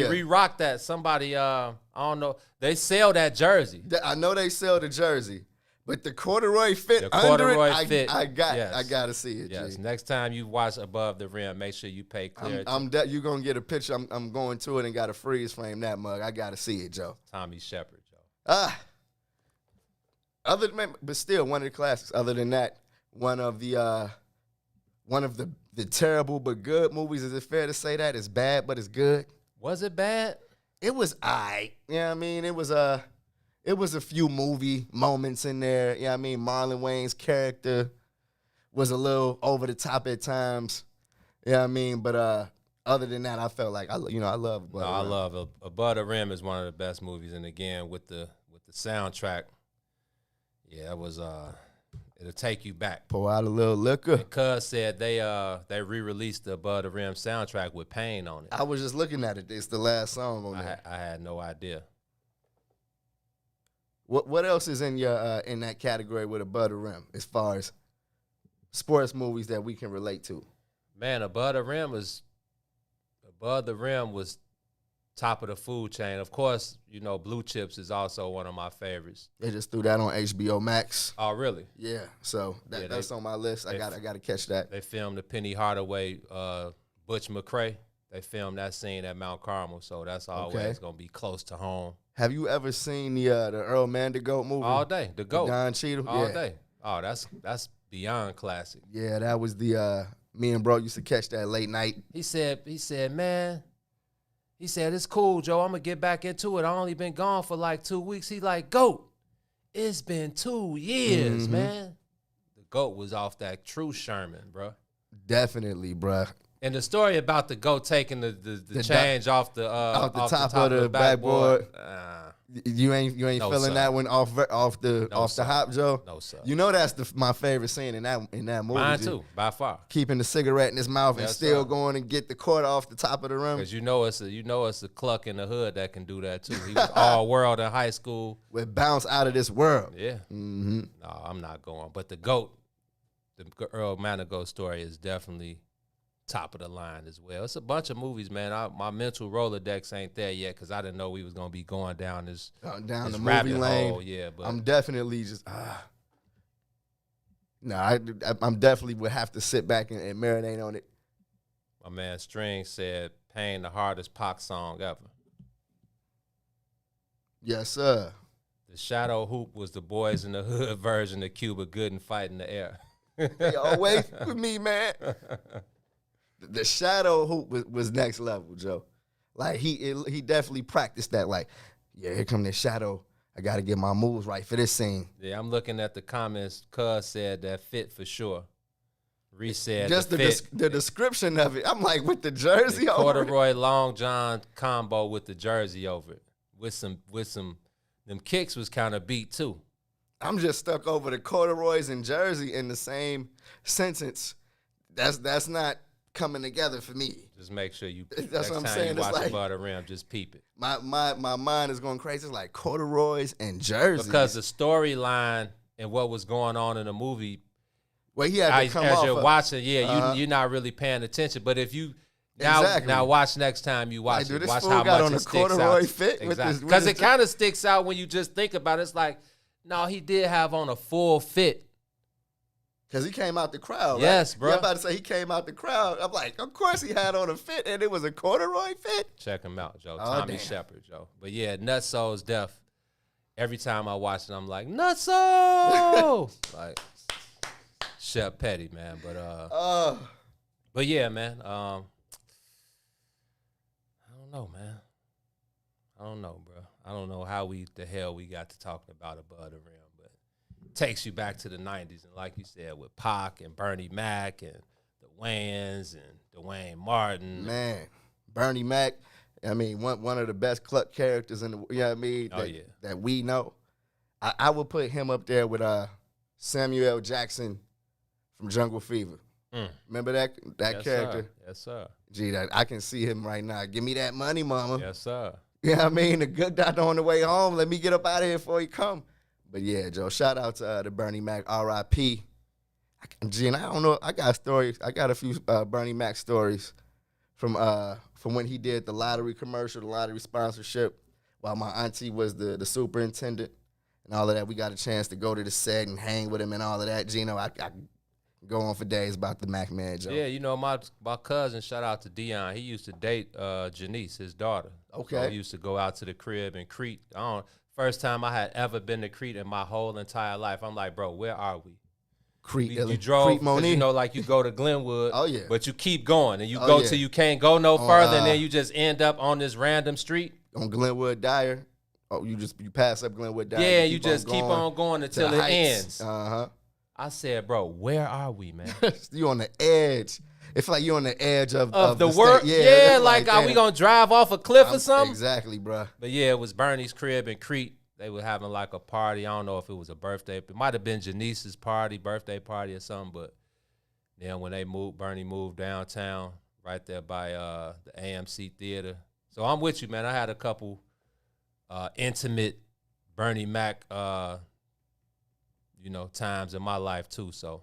re-rocked that. Somebody, I don't know. They sell that jersey. I know they sell the jersey. But the corduroy fit under it, I got to see it, Yes, G. next time you watch Above the Rim, make sure you pay clear. You're going to get a picture. I'm going to it and got to freeze frame that mug. I got to see it, Joe. Tommy Shepard, Joe. But still, one of the classics. Other than that, one of the terrible but good movies. Is it fair to say that? It's bad, but it's good. Was it bad? It was aight. You know what I mean? It was a few movie moments in there. You know what I mean? Marlon Wayne's character was a little over the top at times. You know what I mean? But other than that, I felt like I love Above the Rim. I love Above the Rim is one of the best movies, and again with the soundtrack, yeah, it was it'll take you back. Pour out a little liquor. And Cuz said they re-released the Above the Rim soundtrack with Pain on it. I was just looking at it. It's the last song on there. I had no idea. What else is in your in that category with Above the Rim as far as sports movies that we can relate to? Man, Above the Rim was top of the food chain. Of course, Blue Chips is also one of my favorites. They just threw that on HBO Max. Oh, really? Yeah. So that's on my list. I got to catch that. They filmed the Penny Hardaway, Butch McRae. They filmed that scene at Mount Carmel, so that's always gonna be close to home. Have you ever seen the Earl Mandigoat movie? All day. The GOAT. Don Cheadle? All day. Oh, that's beyond classic. Yeah, that was the me and bro used to catch that late night. He said, man, it's cool, Joe. I'm gonna get back into it. I only been gone for like 2 weeks. He like, GOAT, it's been 2 years, man. The GOAT was off that true Sherman, bro. Definitely, bro. And the story about the GOAT taking the change off the top of the backboard. You ain't No, feeling sir. that one off the sir. hop, Joe? No, sir. You know that's my favorite scene in that movie. Mine G. too, by far. Keeping the cigarette in his mouth and Yes, still sir. going and get the quarter off the top of the rim. Because you know it's a cluck in the hood that can do that too. He was all world in high school. With bounce out of this world. Yeah. Mm-hmm. No, I'm not going. But the GOAT, the Earl Manigault story is definitely top of the line as well. It's a bunch of movies, man. My mental Rolodex ain't there yet because I didn't know we was gonna be going down this down this the rabbit movie lane. hole. Yeah, but I'm definitely just I'm definitely would have to sit back and marinate on it. my man String said, "Pain, the hardest Pac song ever." Yes, sir. The Shadow Hoop was the Boys in the Hood version of Cuba Good and Fight in the Air. They always with me, man. The Shadow Hoop was next level, Joe. Like he definitely practiced that. Like, yeah, here come the shadow. I got to get my moves right for this scene. Yeah, I'm looking at the comments. Cuz said that fit for sure. Reese said Just the description of it. I'm like, with the jersey the over it. corduroy long john combo with the jersey over it. With some them kicks was kind of beat too. I'm just stuck over the corduroys and jersey in the same sentence. That's not coming together for me. Just make sure you That's next what I'm time saying. you It's watch like- Above the Rim, just peep it. My mind is going crazy. It's like corduroys and jerseys. Because the storyline and what was going on in the movie, well, he had to as come you're off watching, you're not really paying attention. But if you now watch next time you watch Like, dude, it, this watch fool how got much on it a sticks corduroy out. fit with Exactly. his- Because with it his- kind of sticks out when you just think about it. It's like, no, he did have on a full fit. Because he came out the crowd, right? Yes, bro. Yeah, I'm about to say he came out the crowd. I'm like, of course he had on a fit, and it was a corduroy fit. Check him out, Joe. Oh, Tommy damn. Shepard, Joe. But yeah, Nutso's death. Every time I watch it, I'm like, Nutso! Like, Shep Petty, man. But yeah, man. I don't know, man. I don't know, bro. I don't know how the hell we got to talking about Above the Rim, but it takes you back to the 90s. And like you said, with Pac and Bernie Mac and the Wayans and Dwayne Martin. Man, Bernie Mac, I mean, one of the best cluck characters in the, you know what I mean? That we know. I would put him up there with Samuel L. Jackson from Jungle Fever. Remember that Yes, character? Sir. Yes, sir. Gee, I can see him right now. Give me that money, mama. Yes, sir. You know what I mean? The good doctor on the way home. Let me get up out of here before he come. But yeah, Joe, shout out to Bernie Mac, R.I.P. Gee, and I don't know. I got stories. I got a few Bernie Mac stories from when he did the lottery commercial, the lottery sponsorship, while my auntie was the superintendent and all of that. We got a chance to go to the set and hang with him and all of that. Gino, I go on for days about the Mac man, Joe. Yeah, you know, my cousin, shout out to Dion, he used to date Janice, his daughter. Okay. So he used to go out to the crib in Crete. First time I had ever been to Crete in my whole entire life. I'm like, bro, where are we? Crete, You drove, Crete 'cause Monique. you know, like you go to Glenwood, Oh, yeah. but you keep going, and you Oh, go yeah. till you can't go no further, and uh, then you just end up on this random street. On Glenwood Dyer. Oh, you pass up Glenwood Dyer. Yeah, you just keep on going until to the it heights. ends. Uh-huh. I said, bro, where are we, man? You on the edge. It's like you on the edge of the state. work? Yeah, it's like are we damn. gonna drive off a cliff or something? Exactly, bro. But yeah, it was Bernie's crib in Crete. They were having like a party. I don't know if it was a birthday. It might have been Janice's birthday party or something. But then when Bernie moved downtown, right there by the AMC Theater. So I'm with you, man. I had a couple intimate Bernie Mac, times in my life too. So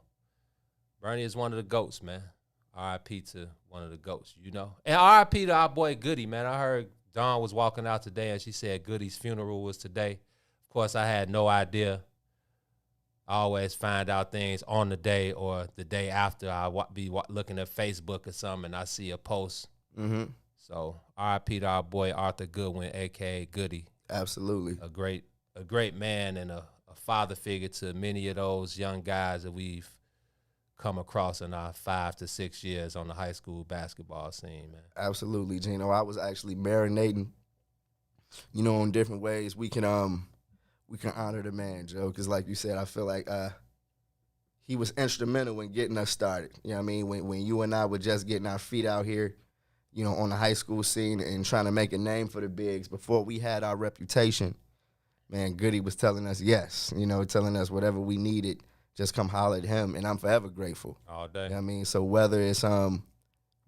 Bernie is one of the GOATs, man. R.I.P. to one of the GOATs, you know. And R.I.P. to our boy Goody, man. I heard Dawn was walking out today and she said Goody's funeral was today. Of course, I had no idea. I always find out things on the day or the day after. I be looking at Facebook or something and I see a post. Mm-hmm. So R.I.P. to our boy Arthur Goodwin, a.k.a. Goody. Absolutely. A great man and a father figure to many of those young guys that we've come across in our 5 to 6 years on the high school basketball scene, man. Absolutely, Gino. I was actually marinating, in different ways we can honor the man, Joe. Because like you said, I feel like he was instrumental in getting us started. You know what I mean? When you and I were just getting our feet out here, on the high school scene and trying to make a name for the bigs before we had our reputation. man, Goody was telling us yes, telling us whatever we needed, just come holler at him, and I'm forever grateful. All day. You know what I mean? So whether it's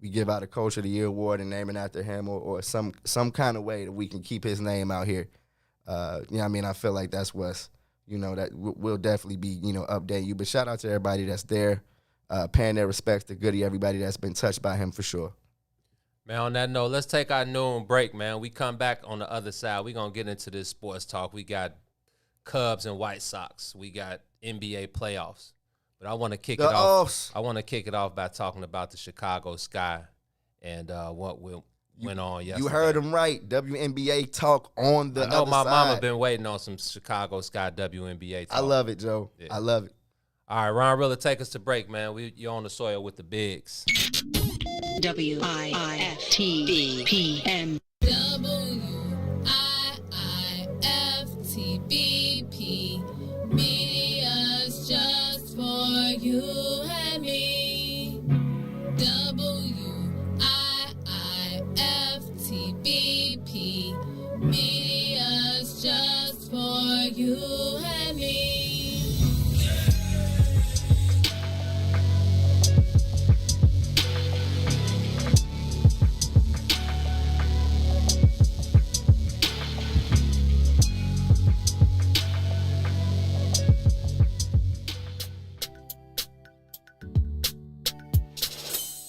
we give out a Coach of the Year award and name it after him, or some kind of way that we can keep his name out here, you know what I mean? I feel like that's what's, that we'll definitely be, updating you. But shout out to everybody that's there, paying their respects to Goody, everybody that's been touched by him for sure. Man, on that note, let's take our noon break, man. We come back on the other side. We're going to get into this sports talk. We got Cubs and White Sox. We got NBA playoffs. But I want to kick it off. I want to kick it off by talking about the Chicago Sky and what went on yesterday. You heard him right. WNBA talk on the other side. I know my mama been waiting on some Chicago Sky WNBA talk. I love it, Joe. Yeah. I love it. All right, Ron Rilla, take us to break, man. You're on the soil with the bigs. WIIFTBPM. WIIFTBP. Media's just for you and me. WIIFTBP. Media's just for you and me.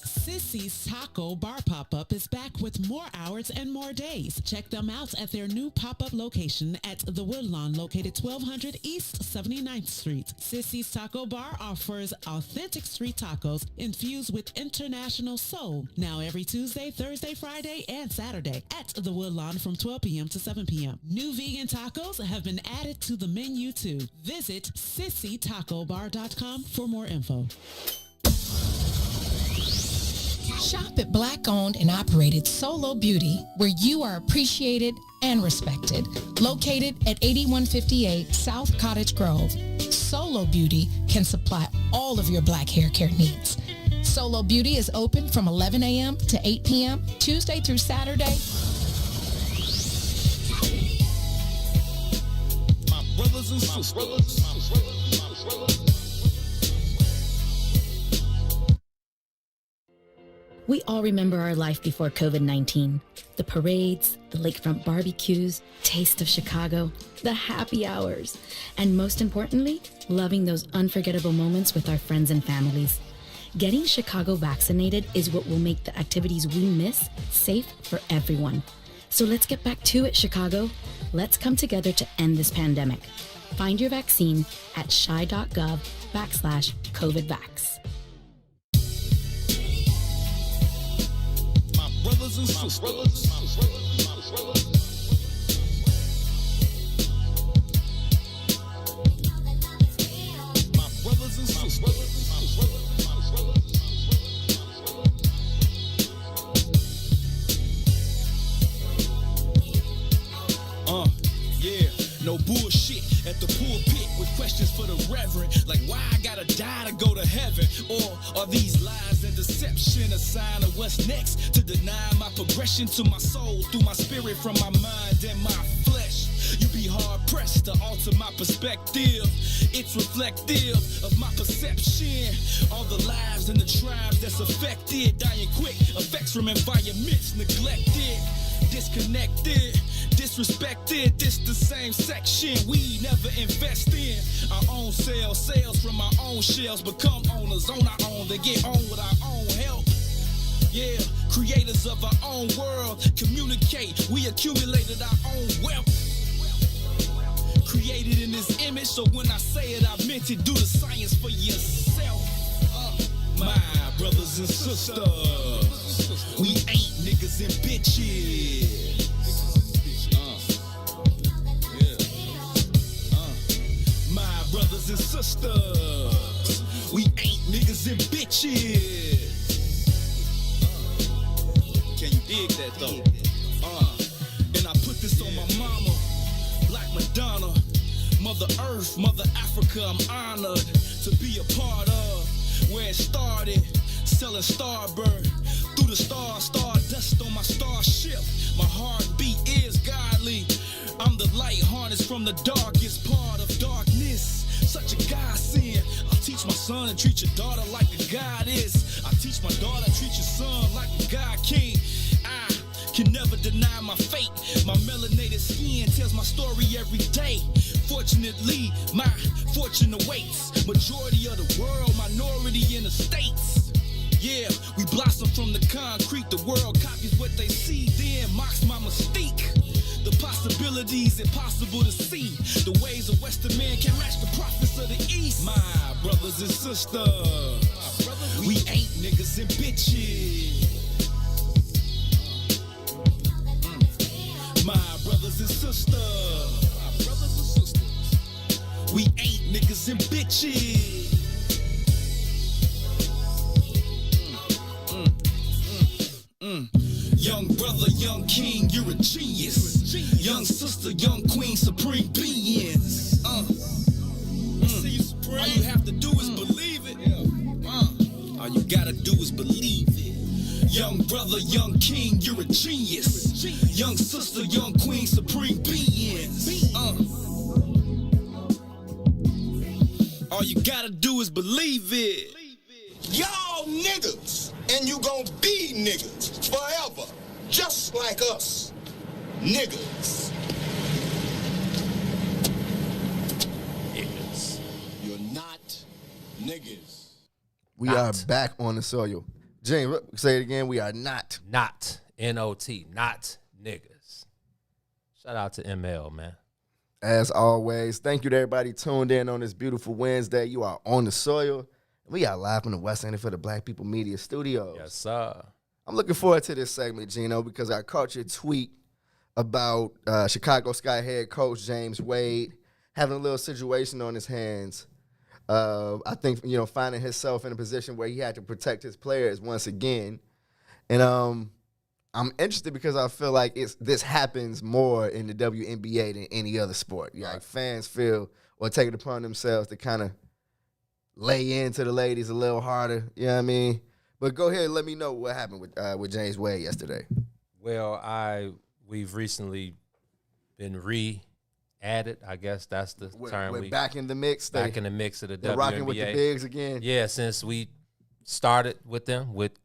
Sissy's Taco Bar Pop-Up is back with more hours and more days. Check them out at their new pop-up location at The Woodlawn, located 1200 East 79th Street. Sissy's Taco Bar offers authentic street tacos infused with international soul. Now every Tuesday, Thursday, Friday, and Saturday at The Woodlawn from 12 p.m. to 7 p.m. New vegan tacos have been added to the menu too. Visit sissytacobar.com for more info. Shop at Black-owned and operated Solo Beauty, where you are appreciated and respected. Located at 8158 South Cottage Grove, Solo Beauty can supply all of your black hair care needs. Solo Beauty is open from 11 a.m. to 8 p.m., Tuesday through Saturday. My brothers and sisters. We all remember our life before COVID-19. The parades, the lakefront barbecues, taste of Chicago, the happy hours, and most importantly, loving those unforgettable moments with our friends and families. Getting Chicago vaccinated is what will make the activities we miss safe for everyone. So let's get back to it, Chicago. Let's come together to end this pandemic. Find your vaccine at chi.gov/COVIDvax. Brothers and sisters. My brothers and sisters. Yeah, no bullshit at the pulpit with questions for the reverend, like why I gotta die to go to heaven, or are these lies and deception a sign of what's next, to deny my progression to my soul through my spirit from my mind and my flesh? You be hard pressed to alter my perspective. It's reflective of my perception. All the lives and the tribes that's affected, dying quick, effects from environments neglected, disconnected, disrespected. This the same section we never invest in. Our own sales from our own shells, become owners on our own. They get on with our own help. Yeah, creators of our own world. Communicate, we accumulated our own wealth. Created in this image, so when I say it, I meant it. Do the science for yourself. My brothers and sisters, we ain't niggas and bitches. My brothers and sisters, we ain't niggas and bitches. Can you dig that though? And I put this on my mama, Black Madonna, Mother Earth, Mother Africa. I'm honored to be a part of where it started, selling Starburn through the stardust on my starship. My heartbeat is godly. I'm the light harnessed from the darkest part of darkness. Such a godsend. I teach my son to treat your daughter like a goddess. I teach my daughter to treat your son like a god king. I can never deny my fate. My melanated skin tells my story every day. Fortunately, my fortune awaits. Majority of the world, minority in the States. Yeah, we blossom from the concrete. The world copies what they see, then mocks my mystique. The possibilities impossible to see. The ways of Western man can match the prophets of the East. My brothers and sisters, we ain't niggas and bitches. My brothers and sisters, we ain't niggas and bitches. Young brother, young king, you're a genius. Young sister, young queen, supreme beings. All you have to do is believe it. All you gotta do is believe it. Young brother, young king, you're a genius. Young sister, young queen, supreme beings. All you gotta do is believe it. Y'all niggas, and you gon' be niggas forever, just like us, niggas. Niggas. You're not niggas. We are back on the soil. James, say it again. We are not. Not. N-O-T. Not niggas. Shout out to ML, man. As always, thank you to everybody tuned in on this beautiful Wednesday. You are on the soil. We are live from the West End for the Black People Media Studios. Yes, sir. I'm looking forward to this segment, Gino, because I caught your tweet about Chicago Sky head coach James Wade having a little situation on his hands. I think, finding himself in a position where he had to protect his players once again. And I'm interested because I feel like this happens more in the WNBA than any other sport. Yeah, like fans feel or take it upon themselves to kind of lay into the ladies a little harder. You know what I mean? But go ahead and let me know what happened with James Wade yesterday. Well, we've recently been re-added. I guess that's the term. We're back in the mix. Back in the mix of the WNBA. Rocking with the bigs again. Yeah, since we started with them, with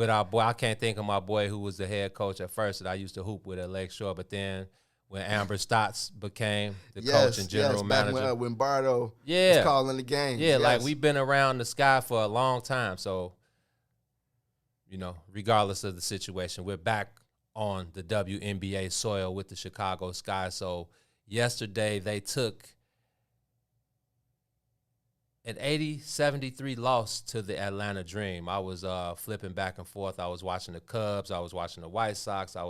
our boy. I can't think of my boy who was the head coach at first that I used to hoop with at Lakeshore, but then when Amber Stotts became the coach and general manager. When Bardo was calling the games. Yeah, like we've been around the sky for a long time. So, regardless of the situation, we're back on the WNBA soil with the Chicago Sky. So yesterday they took an 80-73 loss to the Atlanta Dream. I was flipping back and forth. I was watching the Cubs. I was watching the White Sox. I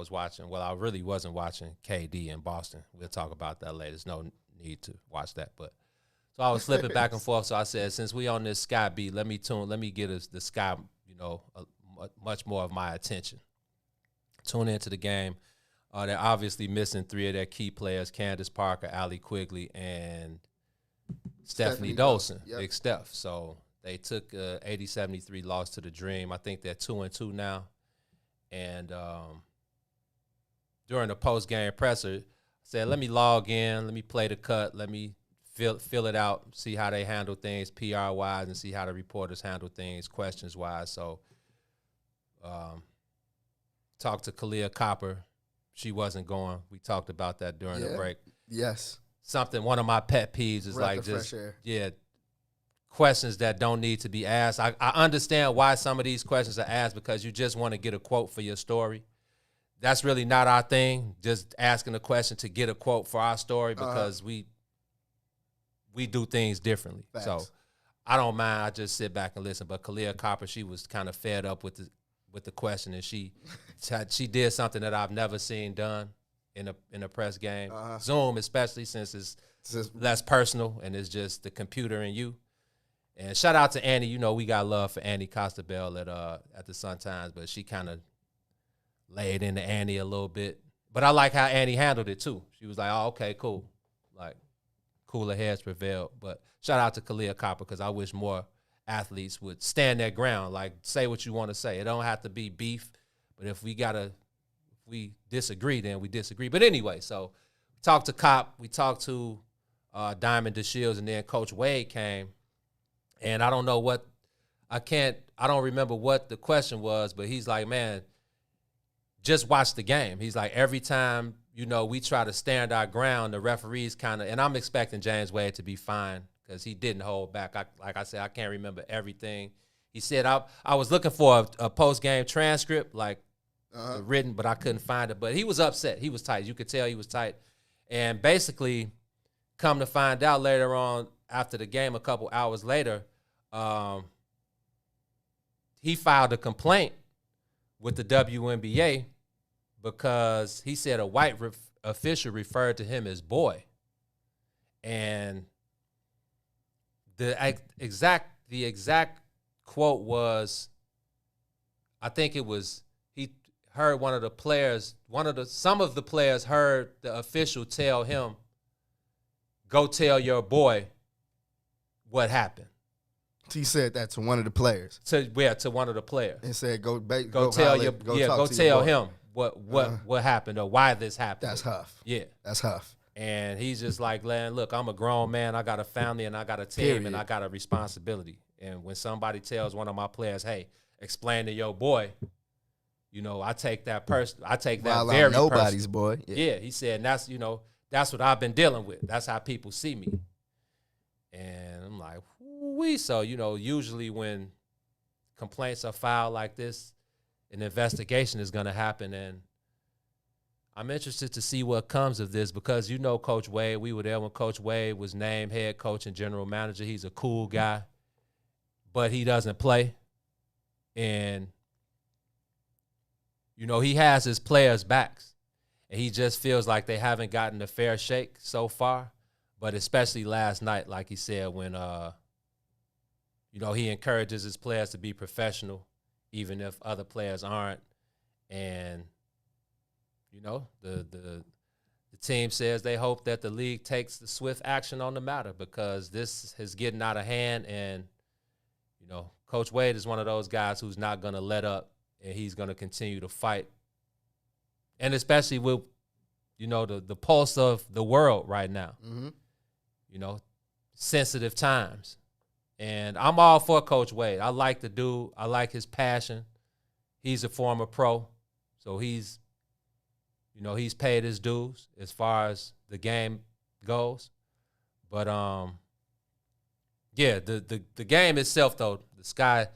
really wasn't watching KD in Boston. We'll talk about that later. There's no need to watch that. So I was flipping back and forth. So I said, since we on this Sky beat, let me get us the Sky, much more of my attention. Tune into the game. They're obviously missing three of their key players, Candace Parker, Allie Quigley, and Stephanie Dolson, Big Steph. So they took a 80-73 loss to the Dream. I think they're 2-2 now. And during the post-game presser, I said, let me log in, let me play the cut, let me fill it out, see how they handle things PR-wise and see how the reporters handle things questions-wise. So talked to Kalia Copper. She wasn't going. We talked about that during the break. Yes. One of my pet peeves is questions that don't need to be asked. I understand why some of these questions are asked because you just want to get a quote for your story. That's really not our thing, just asking a question to get a quote for our story because we do things differently. Facts. So I don't mind. I just sit back and listen. But Kalia Copper, she was kind of fed up with the question, and she did something that I've never seen done in a press game. Zoom, especially since it's less personal and it's just the computer and you. And shout out to Annie. We got love for Annie Costabelle at the Sun-Times, but she kind of laid into Annie a little bit. But I like how Annie handled it too. She was like, oh, okay, cool. Like, cooler heads prevailed. But shout out to Kalia Copper because I wish more athletes would stand their ground, like say what you want to say. It don't have to be beef, but if we disagree, then we disagree. But anyway, so talked to Cop, we talked to Diamond DeShields, and then Coach Wade came. And I don't know what, I don't remember what the question was, but he's like, man, just watch the game. He's like, every time, we try to stand our ground, the referees kind of, and I'm expecting James Wade to be fine because he didn't hold back. Like I said, I can't remember everything. He said, I was looking for a post-game transcript, like written, but I couldn't find it. But he was upset. He was tight. You could tell he was tight. And basically, come to find out later on after the game, a couple hours later, he filed a complaint with the WNBA because he said a white official referred to him as boy. And the exact quote was, I think it was, he heard some of the players heard the official tell him, go tell your boy what happened. He said that to one of the players. To one of the players. And said, go tell him what happened or why this happened. That's huff. Yeah. That's huff. And he's just like, look, I'm a grown man. I got a family and I got a team and I got a responsibility. And when somebody tells one of my players, hey, explain to your boy, I take that person. I take that very nobody's person. Boy. Yeah, he said, and that's what I've been dealing with. That's how people see me. And I'm like, whoo-wee. So, usually when complaints are filed like this, an investigation is going to happen. And I'm interested to see what comes of this because, Coach Wade, we were there when Coach Wade was named head coach and general manager. He's a cool guy, but he doesn't play. And, he has his players' backs. And he just feels like they haven't gotten a fair shake so far. But especially last night, like he said, when, he encourages his players to be professional, even if other players aren't. And, the team says they hope that the league takes the swift action on the matter because this is getting out of hand. And, Coach Wade is one of those guys who's not going to let up, and he's going to continue to fight. And especially with, the pulse of the world right now. Mm-hmm. Sensitive times. And I'm all for Coach Wade. I like the dude. I like his passion. He's a former pro. So he's paid his dues as far as the game goes. But, the game itself, though, the Sky,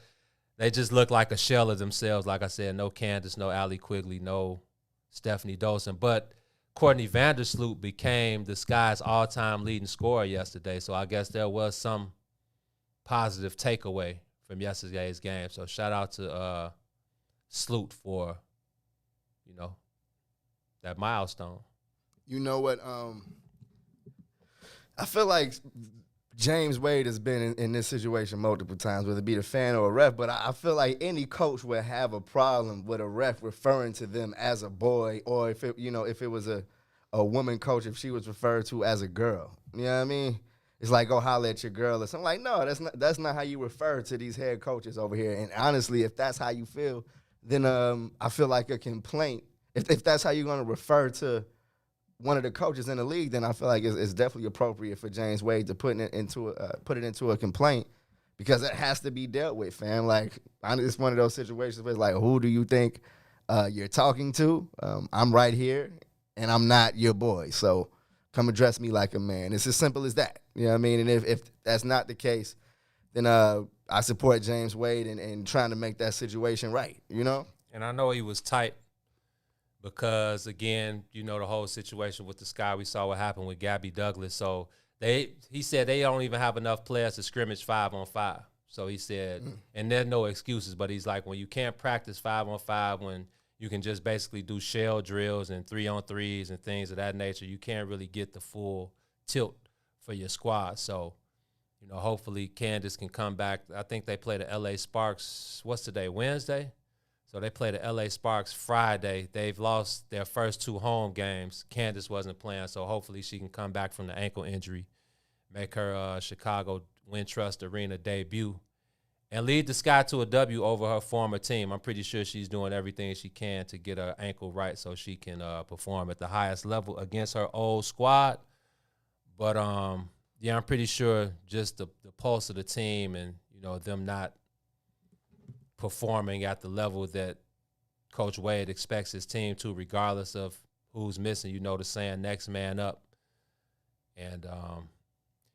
they just look like a shell of themselves. Like I said, no Candace, no Allie Quigley, no Stephanie Dolson. But Courtney Vandersloot became the Sky's all-time leading scorer yesterday, so I guess there was some positive takeaway from yesterday's game. So shout out to Sloot for, that milestone. You know what? I feel like James Wade has been in this situation multiple times, whether it be the fan or a ref, but I feel like any coach would have a problem with a ref referring to them as a boy, or if it was a woman coach, if she was referred to as a girl. You know what I mean? It's like, go holler at your girl or something. Like, no, that's not how you refer to these head coaches over here. And honestly, if that's how you feel, then I feel like a complaint. If that's how you're going to refer to one of the coaches in the league, then I feel like it's definitely appropriate for James Wade to put it into a complaint, because it has to be dealt with, fam. Like, it's one of those situations where it's like, who do you think you're talking to? I'm right here, and I'm not your boy. So come address me like a man. It's as simple as that. You know what I mean? And if that's not the case, then I support James Wade in trying to make that situation right, And I know he was tight because, again, the whole situation with the Sky, we saw what happened with Gabby Douglas. So he said they don't even have enough players to scrimmage 5-on-5. So he said, and there's no excuses, but he's like, when you can't practice 5-on-5, when you can just basically do shell drills and 3-on-3s and things of that nature, you can't really get the full tilt for your squad. So, hopefully Candace can come back. I think they play the L.A. Sparks, what's today, Wednesday? So they play the L.A. Sparks Friday. They've lost their first 2 home games. Candace wasn't playing, so hopefully she can come back from the ankle injury, make her Chicago Wintrust Arena debut. And lead the Sky to a W over her former team. I'm pretty sure she's doing everything she can to get her ankle right so she can perform at the highest level against her old squad. But, yeah, I'm pretty sure just the pulse of the team and, them not performing at the level that Coach Wade expects his team to, regardless of who's missing, the saying, next man up. And,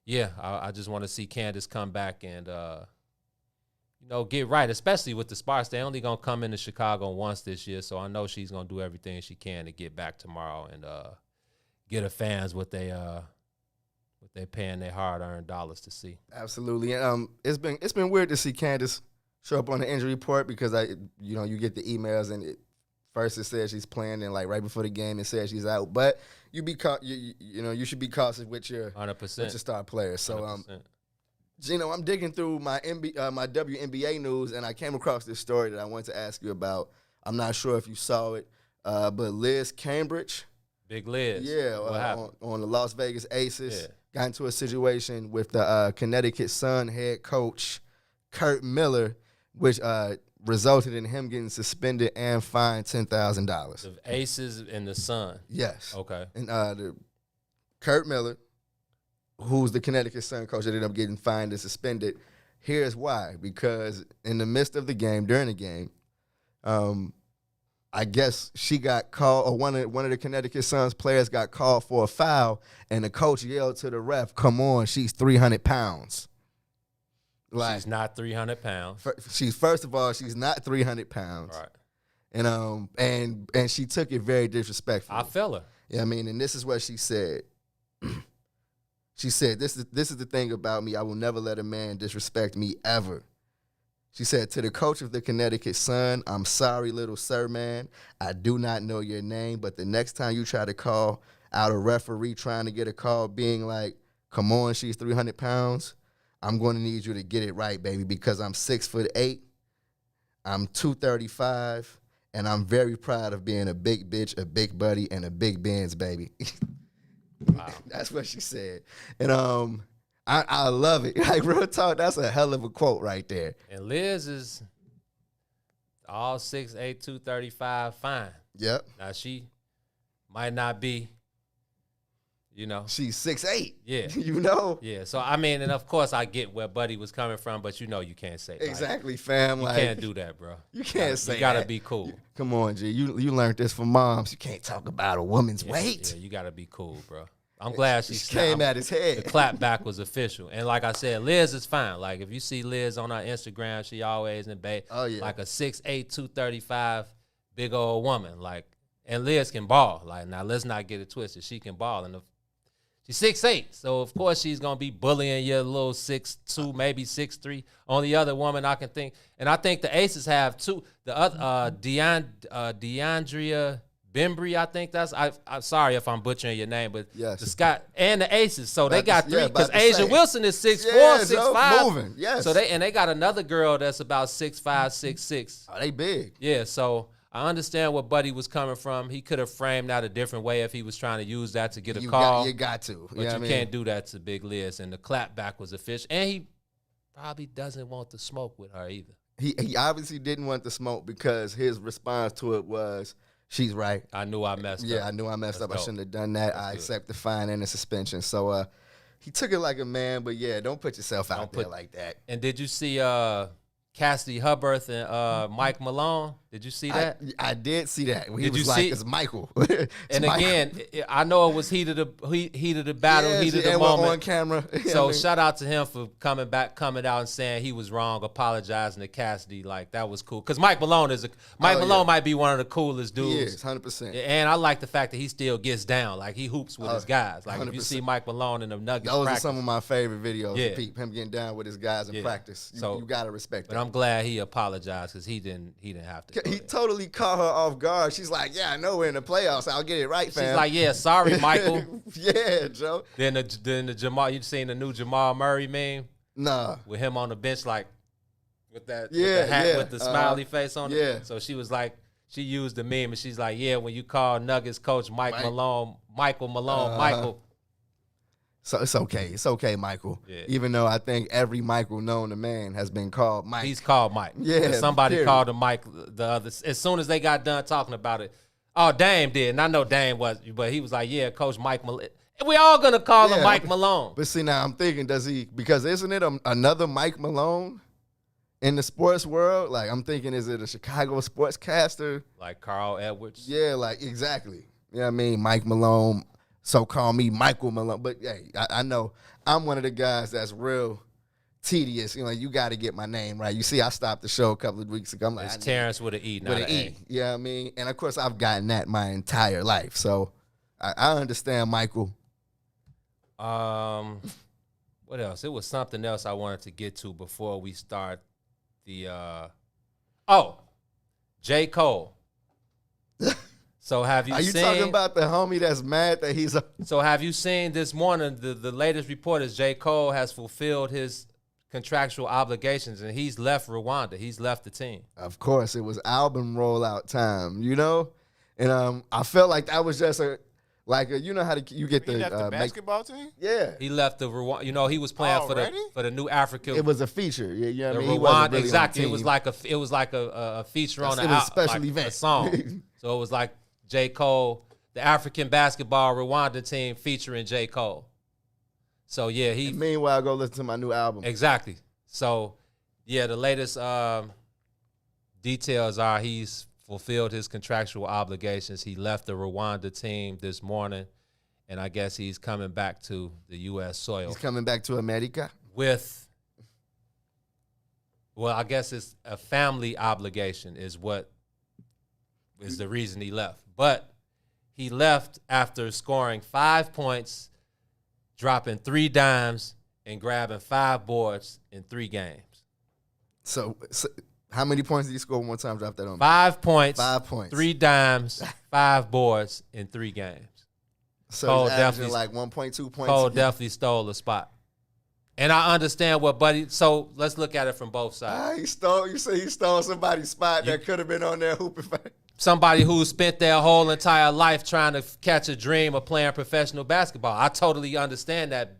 yeah, I just want to see Candace come back and, get right, especially with the Sparks. They only going to come into Chicago once this year, so I know she's going to do everything she can to get back tomorrow and get her fans what they paying their hard-earned dollars to see. Absolutely. And it's been weird to see Candace show up on the injury report because you get the emails and first it says she's playing and right before the game it says she's out. But you should be cautious with your 100%. With your star players. So 100%. Gino, I'm digging through my my WNBA news, and I came across this story that I wanted to ask you about. I'm not sure if you saw it, but Liz Cambridge. Big Liz. Yeah, what happened? On the Las Vegas Aces. Yeah. Got into a situation with the Connecticut Sun head coach, Kurt Miller, which resulted in him getting suspended and fined $10,000. The Aces and the Sun. Yes. Okay. And Kurt Miller, who's the Connecticut Sun coach, ended up getting fined and suspended. Here's why. Because in the midst of the game, during the game, I guess she got called, or one of the Connecticut Suns players got called for a foul, and the coach yelled to the ref, "Come on, she's 300 pounds." She's not 300 pounds. First of all, she's not 300 pounds. Right. And she took it very disrespectfully. I feel her. Yeah, I mean, and this is what she said. She said, this is the thing about me. I will never let a man disrespect me ever. She said, to the coach of the Connecticut Sun, I'm sorry, little sir, man. I do not know your name, but the next time you try to call out a referee trying to get a call being like, come on, she's 300 pounds, I'm going to need you to get it right, baby, because I'm 6'8", I'm 235, and I'm very proud of being a big bitch, a big buddy, and a big Benz, baby. Wow. That's what she said. And I love it. Like, real talk, that's a hell of a quote right there. And Liz is all 6'8", 235, fine. Yep. Now, she might not be, She's 6'8". Yeah. Yeah. So, I mean, and of course, I get where Buddy was coming from, but you can't say that. Exactly, fam. You can't do that, bro. You can't say that. You got to be cool. Come on, G. You learned this from moms. You can't talk about a woman's weight. Yeah, you got to be cool, bro. I'm glad she came at his head. The clap back was official. And like I said, Liz is fine. Like, if you see Liz on her Instagram, she always in babe. Oh, yeah. Like a 6'8", 235 big old woman. Like, and Liz can ball. Like, now let's not get it twisted. She can ball. And she's 6'8", so of course she's going to be bullying your little 6'2", maybe 6'3". Only other woman I can think. And I think the Aces have two. The other, DeAndrea Bembry, I think that's. I'm sorry if I'm butchering your name, but yes. The Scott and the Aces, so they got three. Because to Asia say. Wilson is 6'4", Yeah, 6'5". moving, yes. So they got another girl that's about 6'5", 6'6". Oh, they big. Yeah, so I understand where Buddy was coming from. He could have framed that a different way if he was trying to use that to get a call. You got to. But you can't do that to Big Liz. And the clapback was official. And he probably doesn't want to smoke with her either. He obviously didn't want to smoke because his response to it was, she's right. I knew I messed up. Yeah, I knew I messed up. Dope. I shouldn't have done that. I accept the fine and the suspension. So he took it like a man, but yeah, don't put yourself out there like that. And did you see Cassidy Hubbarth and Mike Malone? Did you see that? I did see that. He Did was you like, see? it's Michael. And again, I know it was heat of the battle, heat of the moment. On camera. So shout out to him for coming out and saying he was wrong, apologizing to Cassidy. Like, that was cool. Because Mike Malone might be one of the coolest dudes. He is, 100%. And I like the fact that he still gets down. Like, he hoops with his guys. Like, 100%. If you see Mike Malone in the Nuggets those practice, are some of my favorite videos. Yeah. Him getting down with his guys in practice. You got to respect that. But I'm glad he apologized because he didn't have to. He totally caught her off guard. She's like, yeah, I know we're in the playoffs. I'll get it right, fam. She's like, yeah, sorry, Michael. Yeah, Joe. Then the Jamal, you seen the new Jamal Murray meme? Nah. With him on the bench, like, with that with the hat with the smiley face on it. Yeah. So she was like, she used the meme, and she's like, yeah, when you call Nuggets coach Michael Malone, Michael. So it's okay. It's okay, Michael. Yeah. Even though I think every Michael known to man has been called Mike. He's called Mike. Yeah. Somebody called him Mike the other. As soon as they got done talking about it, Dame did. And I know Dame was, but he was like, yeah, Coach Mike Malone. We're all going to call him Mike Malone. But see, now I'm thinking, because isn't it another Mike Malone in the sports world? Like, I'm thinking, is it a Chicago sportscaster? Like Carl Edwards? Yeah, like, exactly. You know what I mean? Mike Malone. So call me Michael Malone. But, hey, I know I'm one of the guys that's real tedious. You know, you got to get my name right. You see, I stopped the show a couple of weeks ago. I'm like, it's Terrence with an E, not an A. You know what I mean? And, of course, I've gotten that my entire life. So I understand Michael. What else? It was something else I wanted to get to before we start the J. Cole. So have you seen? Are you talking about the homie that's mad that he's So have you seen this morning, the latest report is J. Cole has fulfilled his contractual obligations and he's left Rwanda. He's left the team. Of course, it was album rollout time, you know? And I felt like that was just you know how you get He left the basketball team? Yeah. He left the Rwanda. You know, he was playing for the new African. It was a feature. Yeah, you know what I mean? Rwanda, He wasn't really exactly. on the It was like a feature on a special event. A song. So it was like J. Cole, the African basketball Rwanda team featuring J. Cole. So yeah, and meanwhile, go listen to my new album. Exactly. So yeah, the latest details are he's fulfilled his contractual obligations. He left the Rwanda team this morning, and I guess he's coming back to the U.S. soil. He's coming back to America? I guess it's a family obligation is the reason he left. But he left after scoring 5 points, dropping 3 dimes, and grabbing 5 boards in 3 games. So how many points did he score one more time? Drop that on me. 5 points. 5 points. 3 dimes, 5 boards in 3 games. So Cole he's averaging like 1.2 points. Cole definitely stole a spot. And I understand what Buddy. So let's look at it from both sides. You say he stole somebody's spot that could have been on there hooping. Somebody who spent their whole entire life trying to catch a dream of playing professional basketball. I totally understand that.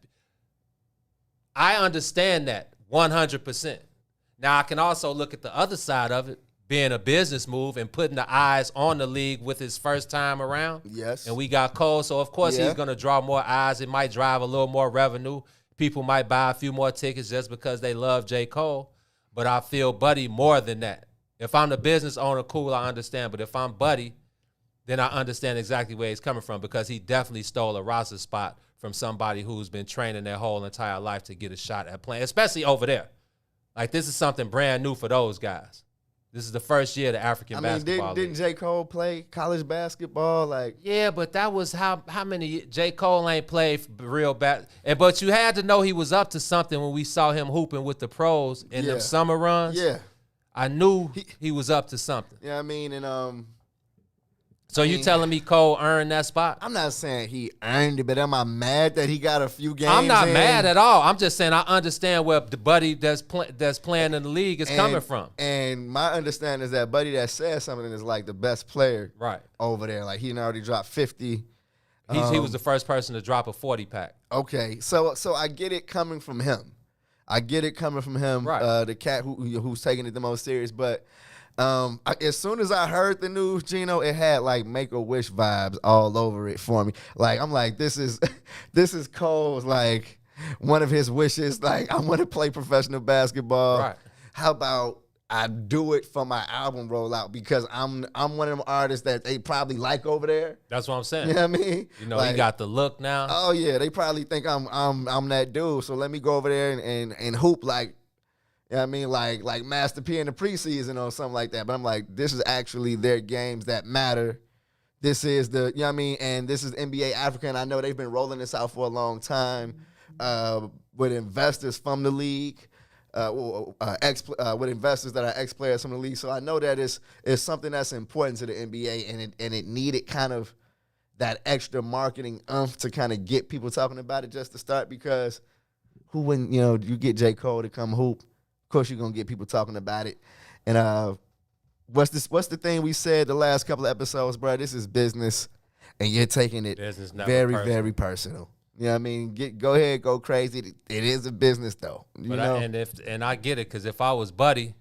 I understand that 100%. Now, I can also look at the other side of it, being a business move and putting the eyes on the league with his first time around. Yes. And we got Cole, so of course he's going to draw more eyes. It might drive a little more revenue. People might buy a few more tickets just because they love J. Cole. But I feel Buddy more than that. If I'm the business owner, cool, I understand. But if I'm Buddy, then I understand exactly where he's coming from because he definitely stole a roster spot from somebody who's been training their whole entire life to get a shot at playing, especially over there. Like, this is something brand new for those guys. This is the first year of the African basketball didn't J. Cole play college basketball? Yeah, but that was how many J. Cole ain't played real bad. But you had to know he was up to something when we saw him hooping with the pros in them summer runs. Yeah. I knew he was up to something. Yeah, I mean, and So you telling me Cole earned that spot? I'm not saying he earned it, but am I mad that he got a few games? I'm not mad at all. I'm just saying I understand where the Buddy that's playing in the league is coming from. And my understanding is that Buddy that said something is like the best player over there. Like he already dropped 50. He was the first person to drop a 40-pack. Okay, so I get it coming from him. The cat who's taking it the most serious. But as soon as I heard the news, Gino, it had like Make-A-Wish vibes all over it for me. Like I'm like, this is Cole's like one of his wishes. Like I want to play professional basketball. Right. How about I do it for my album rollout because I'm one of them artists that they probably like over there. That's what I'm saying. You know what I mean? You know, he got the look now. Oh yeah, they probably think I'm that dude. So let me go over there and hoop like, you know what I mean, like Master P in the preseason or something like that. But I'm like, this is actually their games that matter. This is the, you know what I mean, and this is NBA Africa, and I know they've been rolling this out for a long time with investors from the league. With investors that are ex-players from the league. So I know that it's something that's important to the NBA, and it needed kind of that extra marketing to kind of get people talking about it just to start, because who wouldn't, you get J. Cole to come hoop, of course you're going to get people talking about it. And what's the thing we said the last couple of episodes, bro? This is business, and you're taking it very, very personal. You know what I mean? Go ahead, go crazy. It is a business, though. You know? I get it, because if I was Buddy,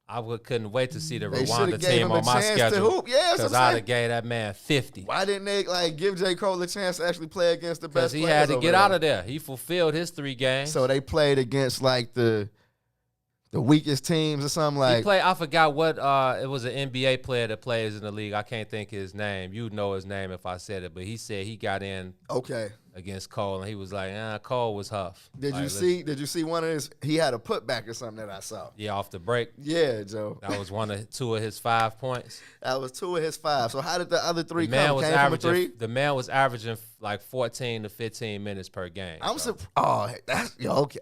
I couldn't wait to see the Rwanda team on my schedule. Yeah, because I'd have gave that man 50. Why didn't they give J. Cole a chance to actually play against the best players? Because he had to get out of there. He fulfilled his 3 games. So they played against the weakest teams or something like. He played. I forgot what. It was an NBA player that plays in the league. I can't think of his name. You'd know his name if I said it. But he said he got in. Okay. Against Cole, and he was like, Cole was huff. Did you see one of his? He had a putback or something that I saw. Yeah, off the break. Yeah, Joe. That was 2 of his 5 points. That was 2 of his 5. So how did the other 3 come? Came from a 3? The man was averaging like 14 to 15 minutes per game. Okay.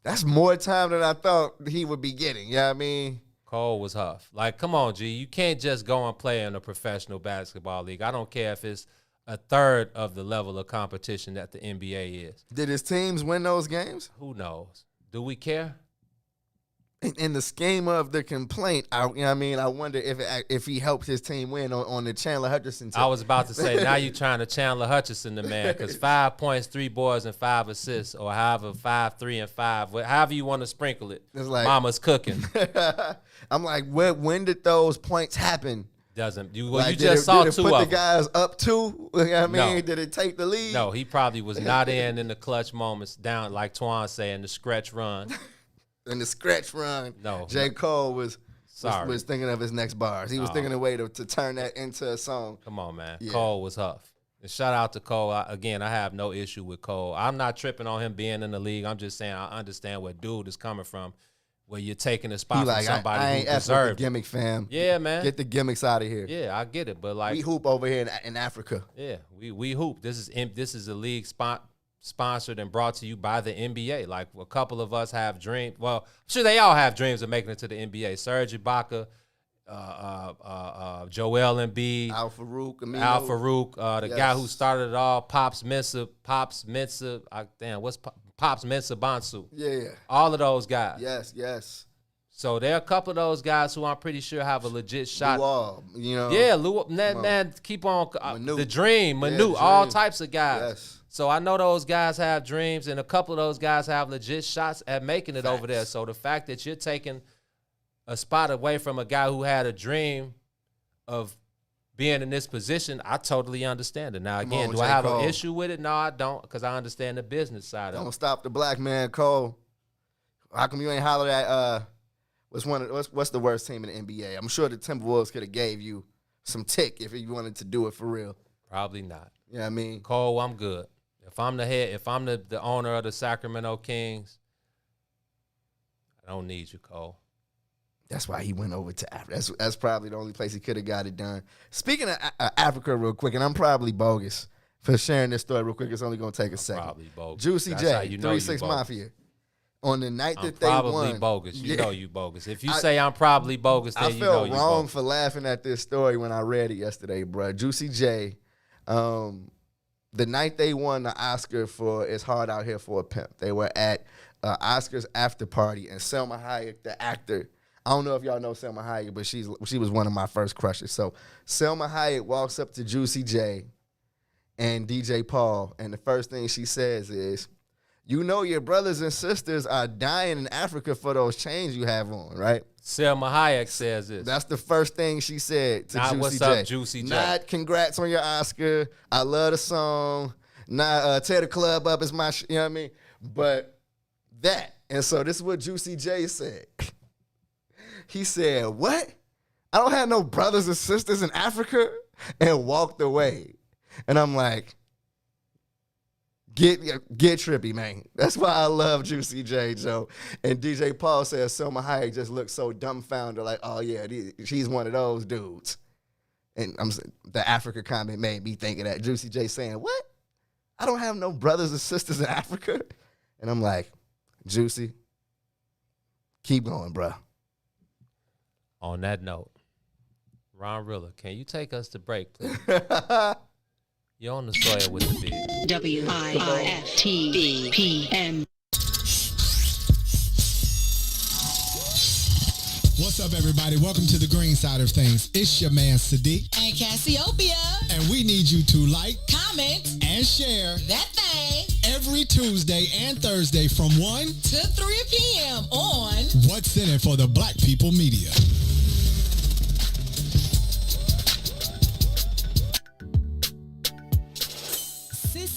That's more time than I thought he would be getting. You know what I mean? Cole was huff. Like, come on, G. You can't just go and play in a professional basketball league. I don't care if it's a third of the level of competition that the NBA is. Did his teams win those games? Who knows? Do we care? In the scheme of the complaint, I wonder if he helped his team win on the Chandler Hutchison team. I was about to say, now you're trying to Chandler Hutchison the man, because 5 points, 3 boards, and 5 assists, or however 5, 3, and 5, however you want to sprinkle it. It's like Mama's cooking. I'm like, when did those points happen? Doesn't you? Well, you just saw 2 of them. Did it put the guys up 2? You know what I mean? No. Did it take the lead? No, he probably was not in the clutch moments, down like Twan saying the stretch run. In the stretch run, no. J. Cole was thinking of his next bars. He was thinking of a way to turn that into a song. Come on, man. Yeah. Cole was huff. And shout out to Cole. I have no issue with Cole. I'm not tripping on him being in the league. I'm just saying I understand where dude is coming from, where you're taking a spot from somebody who deserved the gimmick, fam. Yeah, man. Get the gimmicks out of here. Yeah, I get it, but like we hoop over here in Africa. Yeah, we hoop. This is a league sponsored and brought to you by the NBA. Like, a couple of us have dreams. Well, I'm sure they all have dreams of making it to the NBA. Serge Ibaka, Joel Embiid, Al Farouk, the guy who started it all, Pops Mensah, Pops Mensah Bansu. Yeah. All of those guys. Yes. So there are a couple of those guys who I'm pretty sure have a legit shot. Man, keep on. The Dream, Manu, all types of guys. Yes. So I know those guys have dreams, and a couple of those guys have legit shots at making it over there. So the fact that you're taking a spot away from a guy who had a dream of being in this position, I totally understand it. Now, again, do I have an issue with it? No, I don't, because I understand the business side of it. Don't stop the black man, Cole. How come you ain't hollered at what's the worst team in the NBA? I'm sure the Timberwolves could have gave you some tick if you wanted to do it for real. Probably not. You know what I mean? Cole, I'm good. If I'm the owner of the Sacramento Kings, I don't need you, Cole. That's why he went over to Africa. That's probably the only place he could have got it done. Speaking of Africa real quick, and I'm probably bogus for sharing this story real quick. It's only going to take a second. Probably bogus. Juicy J, 3-6 Mafia. On the night that they won. Probably bogus. You know you bogus. If you say I'm probably bogus, then you know you bogus. I felt wrong for laughing at this story when I read it yesterday, bro. Juicy J, the night they won the Oscar for It's Hard Out Here for a Pimp, they were at Oscars after party, and Selma Hayek, the actor, I don't know if y'all know Selma Hayek, but she was one of my first crushes. So Selma Hayek walks up to Juicy J and DJ Paul, and the first thing she says is, "You know your brothers and sisters are dying in Africa for those chains you have on, right?" Selma Hayek says this. That's the first thing she said to Juicy what's J. Up, Juicy J. Not congrats on your Oscar. I love the song. Not tear the club up is my you know what I mean? But that. And so this is what Juicy J said. He said, "What? I don't have no brothers and sisters in Africa," and walked away. And I'm like, Get trippy, man. That's why I love Juicy J, Joe. And DJ Paul says Selma Hayek just looks so dumbfounded, like, oh, yeah, she's one of those dudes. And the Africa comment made me think of that. Juicy J saying, "What? I don't have no brothers and sisters in Africa?" And I'm like, Juicy, keep going, bro. On that note, Ron Rilla, can you take us to break, please? You're on the soil with the big. What's up, everybody? Welcome to the green side of things. It's your man, Sadiq. And Cassiopeia. And we need you to like, comment, and share that thing every Tuesday and Thursday from 1 to 3 p.m. on What's in it for the Black People Media.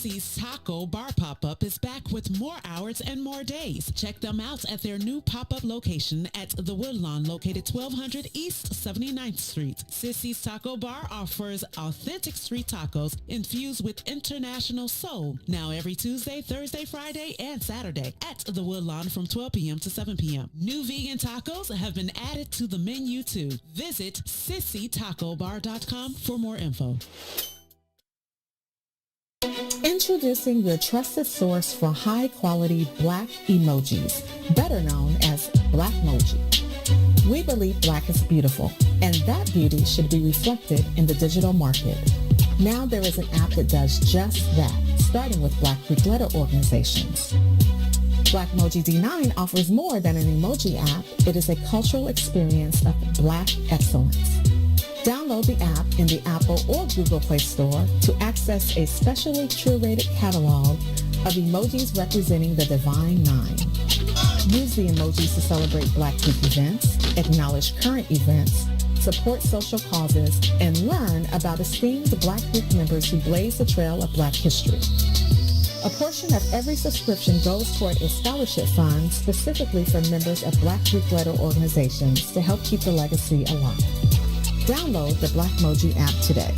Sissy's Taco Bar Pop-Up is back with more hours and more days. Check them out at their new pop-up location at the Woodlawn, located 1200 East 79th Street. Sissy's Taco Bar offers authentic street tacos infused with international soul. Now every Tuesday, Thursday, Friday, and Saturday at the Woodlawn from 12 p.m. to 7 p.m. New vegan tacos have been added to the menu too. Visit sissytacobar.com for more info. Introducing your trusted source for high-quality Black emojis, better known as Blackmoji. We believe Black is beautiful, and that beauty should be reflected in the digital market. Now there is an app that does just that, starting with Black Greek letter organizations. Blackmoji D9 offers more than an emoji app. It is a cultural experience of Black excellence. Download the app in the Apple or Google Play Store to access a specially curated catalog of emojis representing the Divine Nine. Use the emojis to celebrate Black Week events, acknowledge current events, support social causes, and learn about esteemed Black Week members who blaze the trail of Black history. A portion of every subscription goes toward a scholarship fund specifically for members of Black Greek letter organizations to help keep the legacy alive. Download the Blackmoji app today.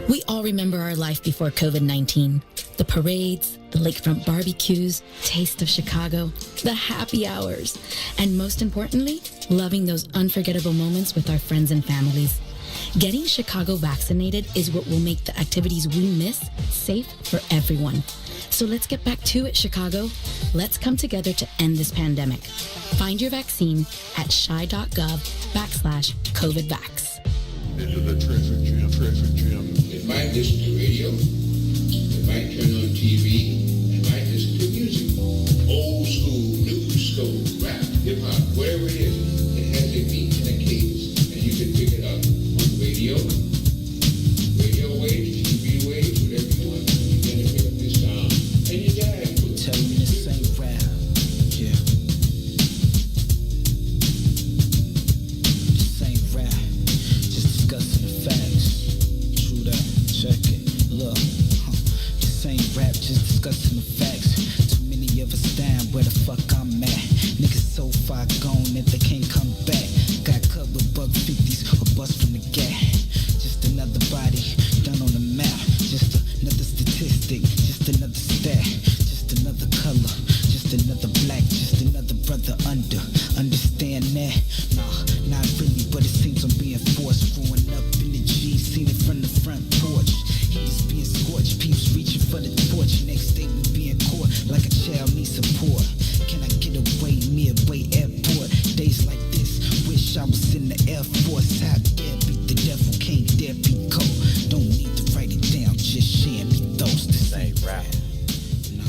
We all remember our life before COVID-19. The parades, the lakefront barbecues, taste of Chicago, the happy hours, and most importantly, loving those unforgettable moments with our friends and families. Getting Chicago vaccinated is what will make the activities we miss safe for everyone. So let's get back to it, Chicago. Let's come together to end this pandemic. Find your vaccine at chi.gov/COVIDvax. This is a traffic jam. It might listen to radio, it might turn on TV, it might listen to music. Old school, new school, rap, hip-hop, whatever it is, it has a beat and a cadence, and you can pick it up on radio waves, TV waves, whatever you want. You can pick up this sound, and you dive to it. Tell me this ain't rap, yeah. This ain't rap, just discussing the facts. True that, check it, look. This ain't rap, just discussing the facts. Too many of us down, where the fuck I'm at. Niggas so far gone that they can't come back. Got cut with buck 50s or bust from the gap. Just another body done on the map. Just another statistic, just another stat. Just another color, just another black. Just another brother under. Understand that? Nah, not really, but it seems I'm being forced. Growing up in the G, seen it from the front porch. He's being scorched, peeps reaching for the torch. Next day we being caught like a child needs support. Can I get away, midway airport? Days like this, wish I was in the Air Force. How dare beat the devil, can't dare be cold. Don't need to write it down, just share me those. This ain't rap. No,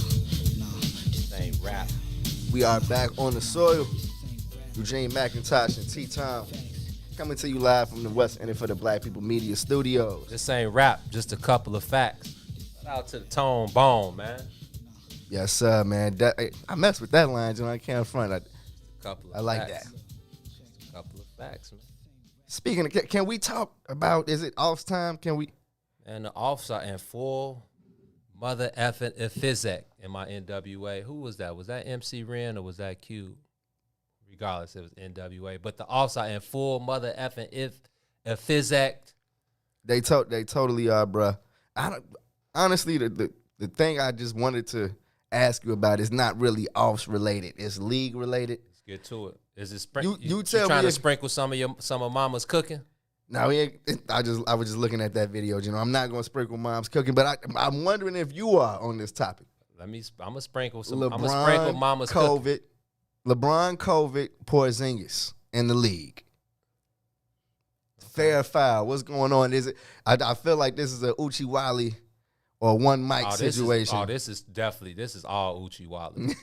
this ain't rap. We are back on the soil. Eugene, McIntosh, and T-Tom coming to you live from the West End for the Black People Media Studios. This ain't rap, just a couple of facts. Shout out to the Tone Bone, man. Yes, sir, man. I mess with that line, I can't front. I like facts. that. A couple of facts, man. Speaking of, can we talk about, is it off time? Can we? And the offside and full mother effing Fizek in my NWA. Who was that? Was that MC Ren or was that Q? Regardless, it was NWA. But the offside and full mother effing Fizek. They totally are, bruh. Honestly, the thing I just wanted to ask you about is not really offs related. It's league related. Let's get to it. Is it you tell trying me to sprinkle some of mama's cooking? No, I was just looking at that video. I'm not gonna sprinkle mom's cooking, but I'm wondering if you are on this topic. I'm gonna sprinkle some. LeBron, I'm gonna sprinkle mama's cooking. LeBron, COVID, Porzingis in the league. Fair foul. What's going on? Is it? I feel like this is a Uchi Wally or one Mike situation. This is all Uchi Wally.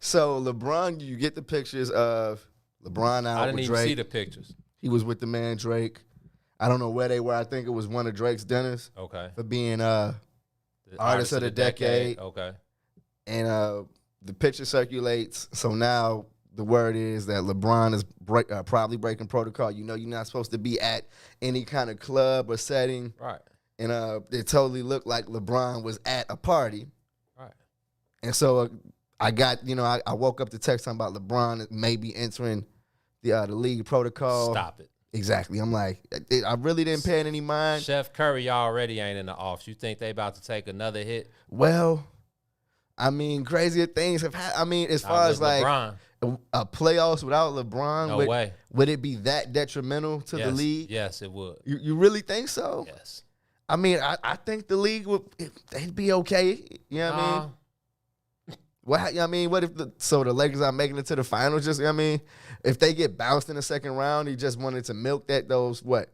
So LeBron, you get the pictures of LeBron out I didn't with even Drake. see the pictures. He was with the man Drake. I don't know where they were. I think it was one of Drake's dinners. Okay. For being artist of the decade. Okay. And the picture circulates. So now the word is that LeBron is probably breaking protocol. You know, you're not supposed to be at any kind of club or setting. Right. And it totally looked like LeBron was at a party. Right. And so I got, I woke up to text talking about LeBron maybe entering the league protocol. Stop it. Exactly. I'm like, I really didn't pay it any mind. Chef Curry already ain't in the offs. You think they about to take another hit? Well, I mean, crazier things have happened. I mean, as far as like a playoffs without LeBron, No way. Would it be that detrimental to the league? Yes, it would. You really think so? Yes. I mean, I think the league they'd be okay. You know what I mean? What if the Lakers are making it to the finals? Just, if they get bounced in the second round, he just wanted to milk those 5,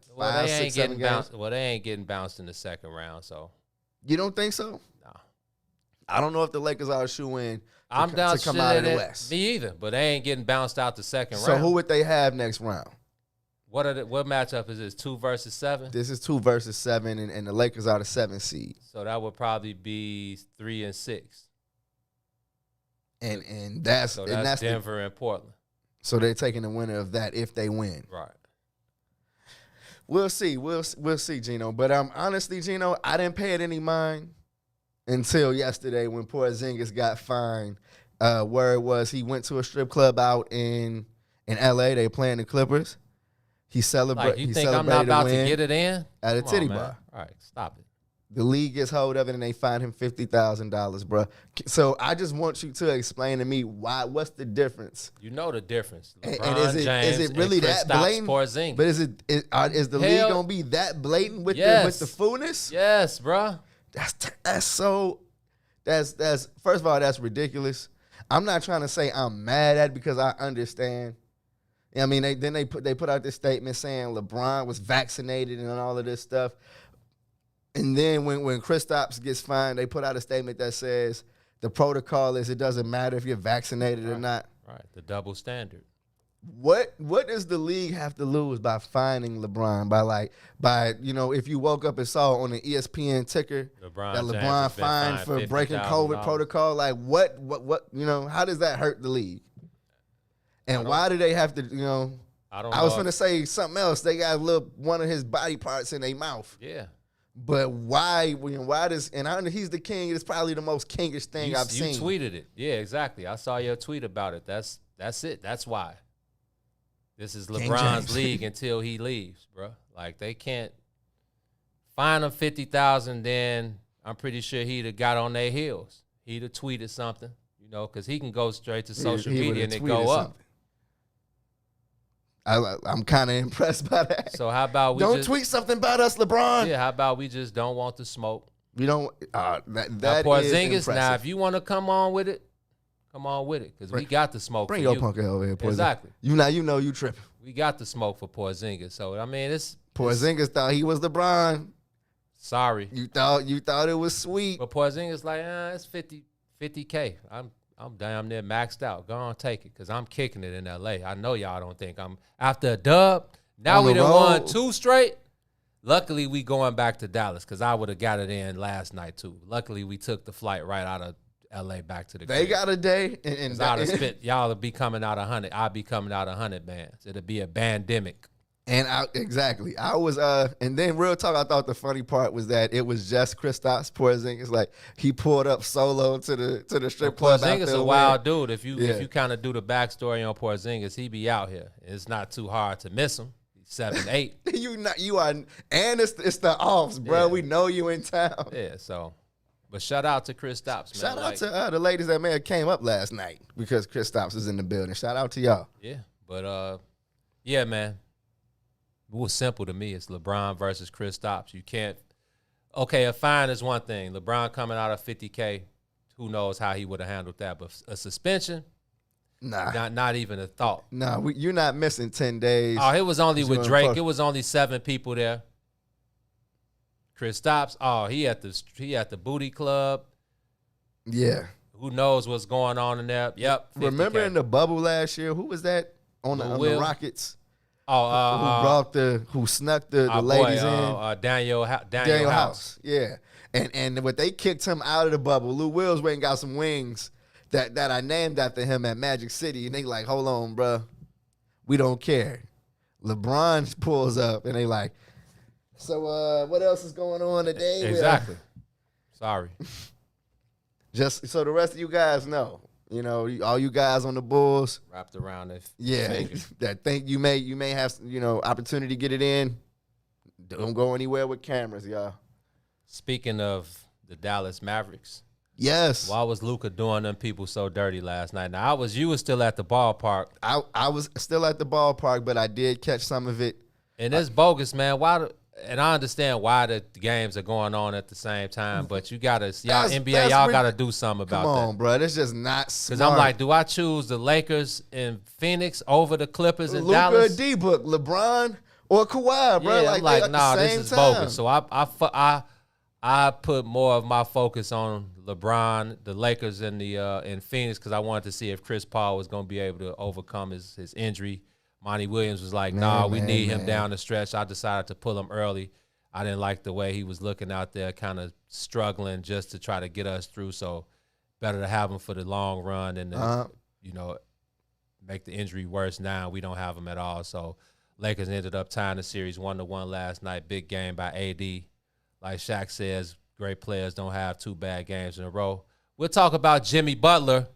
6, 7 games. Well, they ain't getting bounced in the second round. So you don't think so? No. I don't know if the Lakers are a shoe-in I'm down to come out of the West. Me either, but they ain't getting bounced out the second round. So who would they have next round? What matchup is this? 2 versus 7? This is 2 versus 7, and the Lakers are the 7th seed. So that would probably be 3 and 6. And that's Denver and Portland. So they're taking the winner of that if they win. Right. We'll see. We'll see, Gino. But honestly, Gino, I didn't pay it any mind until yesterday when Porzingis got fined. Word was he went to a strip club out in L.A. They playing the Clippers. He celebrated. You think I'm not about to get it in? At a titty bar. All right, stop it. The league gets hold of it and they fine him $50,000, bro. So I just want you to explain to me what's the difference? You know the difference. And is it really that blatant? Porzingis. But is the league gonna be that blatant with the foolishness? Yes, bro. That's first of all, that's ridiculous. I'm not trying to say I'm mad at it because I understand. I mean, they put out this statement saying LeBron was vaccinated and all of this stuff. And then when Kristaps gets fined, they put out a statement that says the protocol is it doesn't matter if you're vaccinated or not. Right, the double standard. What does the league have to lose by fining LeBron? By if you woke up and saw on the ESPN ticker that LeBron fined for breaking COVID protocol, like what how does that hurt the league? And why do they have to I was gonna say something else. They got one of his body parts in their mouth. Yeah. But why does he's the king. It's probably the most kingish thing I've seen. You tweeted it. Yeah, exactly. I saw your tweet about it. That's it. That's why. This is LeBron's league until he leaves, bro. Like they can't fine him $50,000. Then I'm pretty sure he'd have got on their heels. He'd have tweeted something, because he can go straight to social media and it go up. I'm kind of impressed by that. So how about we don't tweet something about us, LeBron? Yeah, how about we just don't want the smoke? We don't. That Porzingis, is impressive. now if you want to come on with it, because we got the smoke. Bring for your you. punk over here, Porzingis. Exactly. You tripping. We got the smoke for Porzingis. So I mean, Porzingis thought he was LeBron. Sorry, you thought it was sweet. But Porzingis like, it's 50K. I'm damn near maxed out. Go on, take it, because I'm kicking it in L.A. I know y'all don't think I'm after a dub. Now we done won 2 straight. Luckily, we going back to Dallas because I would have got it in last night too. Luckily, we took the flight right out of L.A. back to the They crib. got a day. And y'all will be coming out 100. I'll be coming out 100 bands. It'll be a bandemic. And exactly. I was and then real talk, I thought the funny part was that it was just Kristaps Porzingis. Like he pulled up solo to the strip club. Porzingis a wild dude. If you kind of do the backstory on Porzingis, he be out here. It's not too hard to miss him. He's 7'8". And it's the offs, bro. Yeah. We know you in town. Yeah, so but shout out to Kristaps, man. Shout out to the ladies that may have came up last night because Kristaps is in the building. Shout out to y'all. Yeah. But yeah, man. It was simple to me. It's LeBron versus Kristaps. You can't. Okay, a fine is one thing. LeBron coming out of 50K, who knows how he would have handled that? But a suspension, not even a thought. Nah, you're not missing 10 days. Oh, it was only with Drake. It was only 7 people there. Kristaps, he at the booty club. Yeah. Who knows what's going on in there? Yep. 50K. Remember in the bubble last year? Who was that? on the Rockets. Oh, who snuck the ladies in? Daniel House. Yeah, and when they kicked him out of the bubble, Lou Wills went and got some wings that I named after him at Magic City, and they like, hold on, bro, we don't care. LeBron pulls up, and they like, so what else is going on today? Exactly. Sorry. Just so the rest of you guys know. You know, all you guys on the Bulls wrapped around it. Yeah, that think you may have opportunity to get it in. Don't go anywhere with cameras, y'all. Speaking of the Dallas Mavericks, yes. Why was Luka doing them people so dirty last night? Now you were still at the ballpark. I was still at the ballpark, but I did catch some of it. And it's bogus, man. And I understand why the games are going on at the same time, but you gotta, NBA, y'all gotta do something about that. Come on, bro. That's just not smart. Because I'm like, do I choose the Lakers in Phoenix over the Clippers in Luka, Dallas? D-Book, LeBron, or Kawhi, bro? Yeah, like, I'm like, nah, this is bogus. So I put more of my focus on LeBron, the Lakers, and in Phoenix because I wanted to see if Chris Paul was going to be able to overcome his injury. Monty Williams was like, we need him down the stretch. I decided to pull him early. I didn't like the way he was looking out there, kind of struggling just to try to get us through. So better to have him for the long run and make the injury worse now. We don't have him at all. So Lakers ended up tying the series 1-1 last night. Big game by AD. Like Shaq says, great players don't have 2 bad games in a row. We'll talk about Jimmy Butler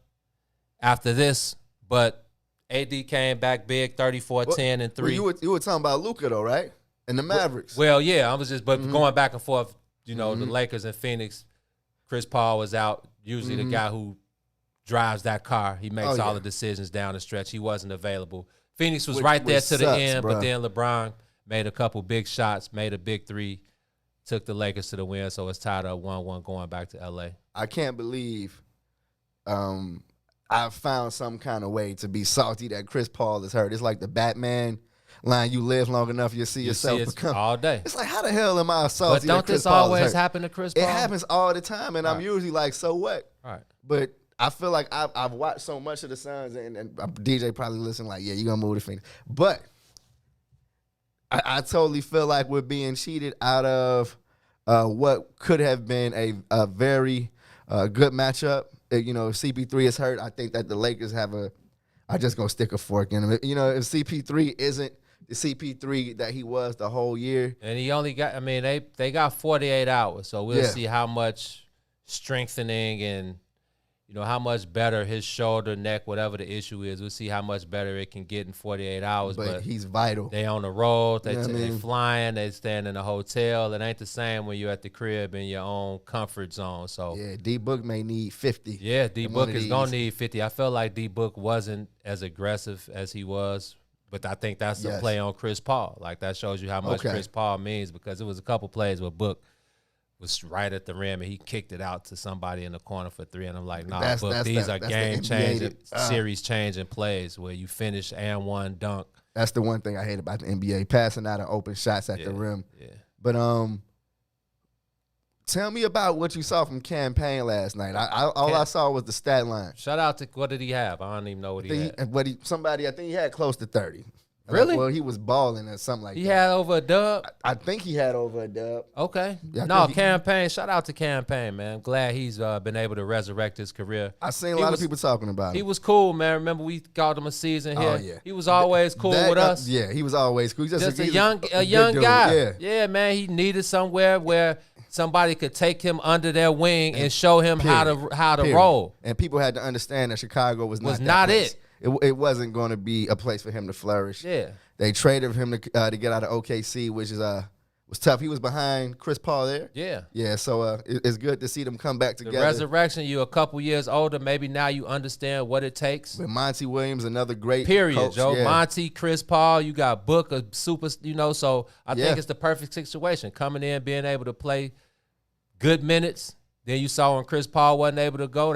after this, but AD came back big, 34-10 and 3. Well, you were talking about Luka though, right? And the Mavericks. Well, yeah, I was just going back and forth. The Lakers and Phoenix. Chris Paul was out. Usually the guy who drives that car, he makes all the decisions down the stretch. He wasn't available. Phoenix was right there to the end, but then LeBron made a couple big shots, made a big 3, took the Lakers to the win. So it's tied up 1-1 going back to L.A. I can't believe I found some kind of way to be salty that Chris Paul is hurt. It's like the Batman line, you live long enough, you'll see yourself become. All day. It's like, how the hell am I salty? But don't this always happen to Chris Paul? It happens all the time, and I'm usually like, so what? Right. But I feel like I've watched so much of the Suns, and DJ probably listen like, yeah, you're going to move the Phoenix. But I totally feel like we're being cheated out of what could have been a very good matchup. If CP3 is hurt, I think that the Lakers I just going to stick a fork in him. If CP3 isn't the CP3 that he was the whole year. And he only got, they got 48 hours. So we'll see how much strengthening and, how much better his shoulder, neck, whatever the issue is. We'll see how much better it can get in 48 hours. But he's vital. They on the road. They flying. They staying in a hotel. It ain't the same when you're at the crib in your own comfort zone. So yeah, D-Book may need 50. Yeah, D-Book is going to need 50. I felt like D-Book wasn't as aggressive as he was. But I think that's the play on Chris Paul. Like, that shows you how much Chris Paul means, because it was a couple plays where Book was right at the rim and he kicked it out to somebody in the corner for 3. And I'm like, nah, Book, these are game-changing, series-changing plays where you finish and one dunk. That's the one thing I hate about the NBA, passing out of open shots at the rim. Yeah. But tell me about what you saw from Campaign last night. I saw was the stat line. Shout out to, what did he have? I don't even know what he had. I think he had close to 30. Really? Well, he was balling or something like that. He had over a dub? I think he had over a dub. Okay. Yeah, Campaign. Shout out to Campaign, man. I'm glad he's been able to resurrect his career. I seen a lot of people talking about him. He was cool, man. Remember, we called him a season here. Oh, yeah. He was always cool with us. Yeah, he was always cool. Just a young guy. Yeah, man. He needed somewhere where somebody could take him under their wing and show him how to roll. And people had to understand that Chicago was not it. It wasn't going to be a place for him to flourish. Yeah. They traded him to get out of OKC, which is was tough. He was behind Chris Paul there. Yeah. Yeah, so it's good to see them come back together. The resurrection, you're a couple years older. Maybe now you understand what it takes. With Monty Williams, another great coach. Joe. Yeah. Monty, Chris Paul, you got Book, a super, so I think it's the perfect situation. Coming in, being able to play good minutes. Then you saw when Chris Paul wasn't able to go,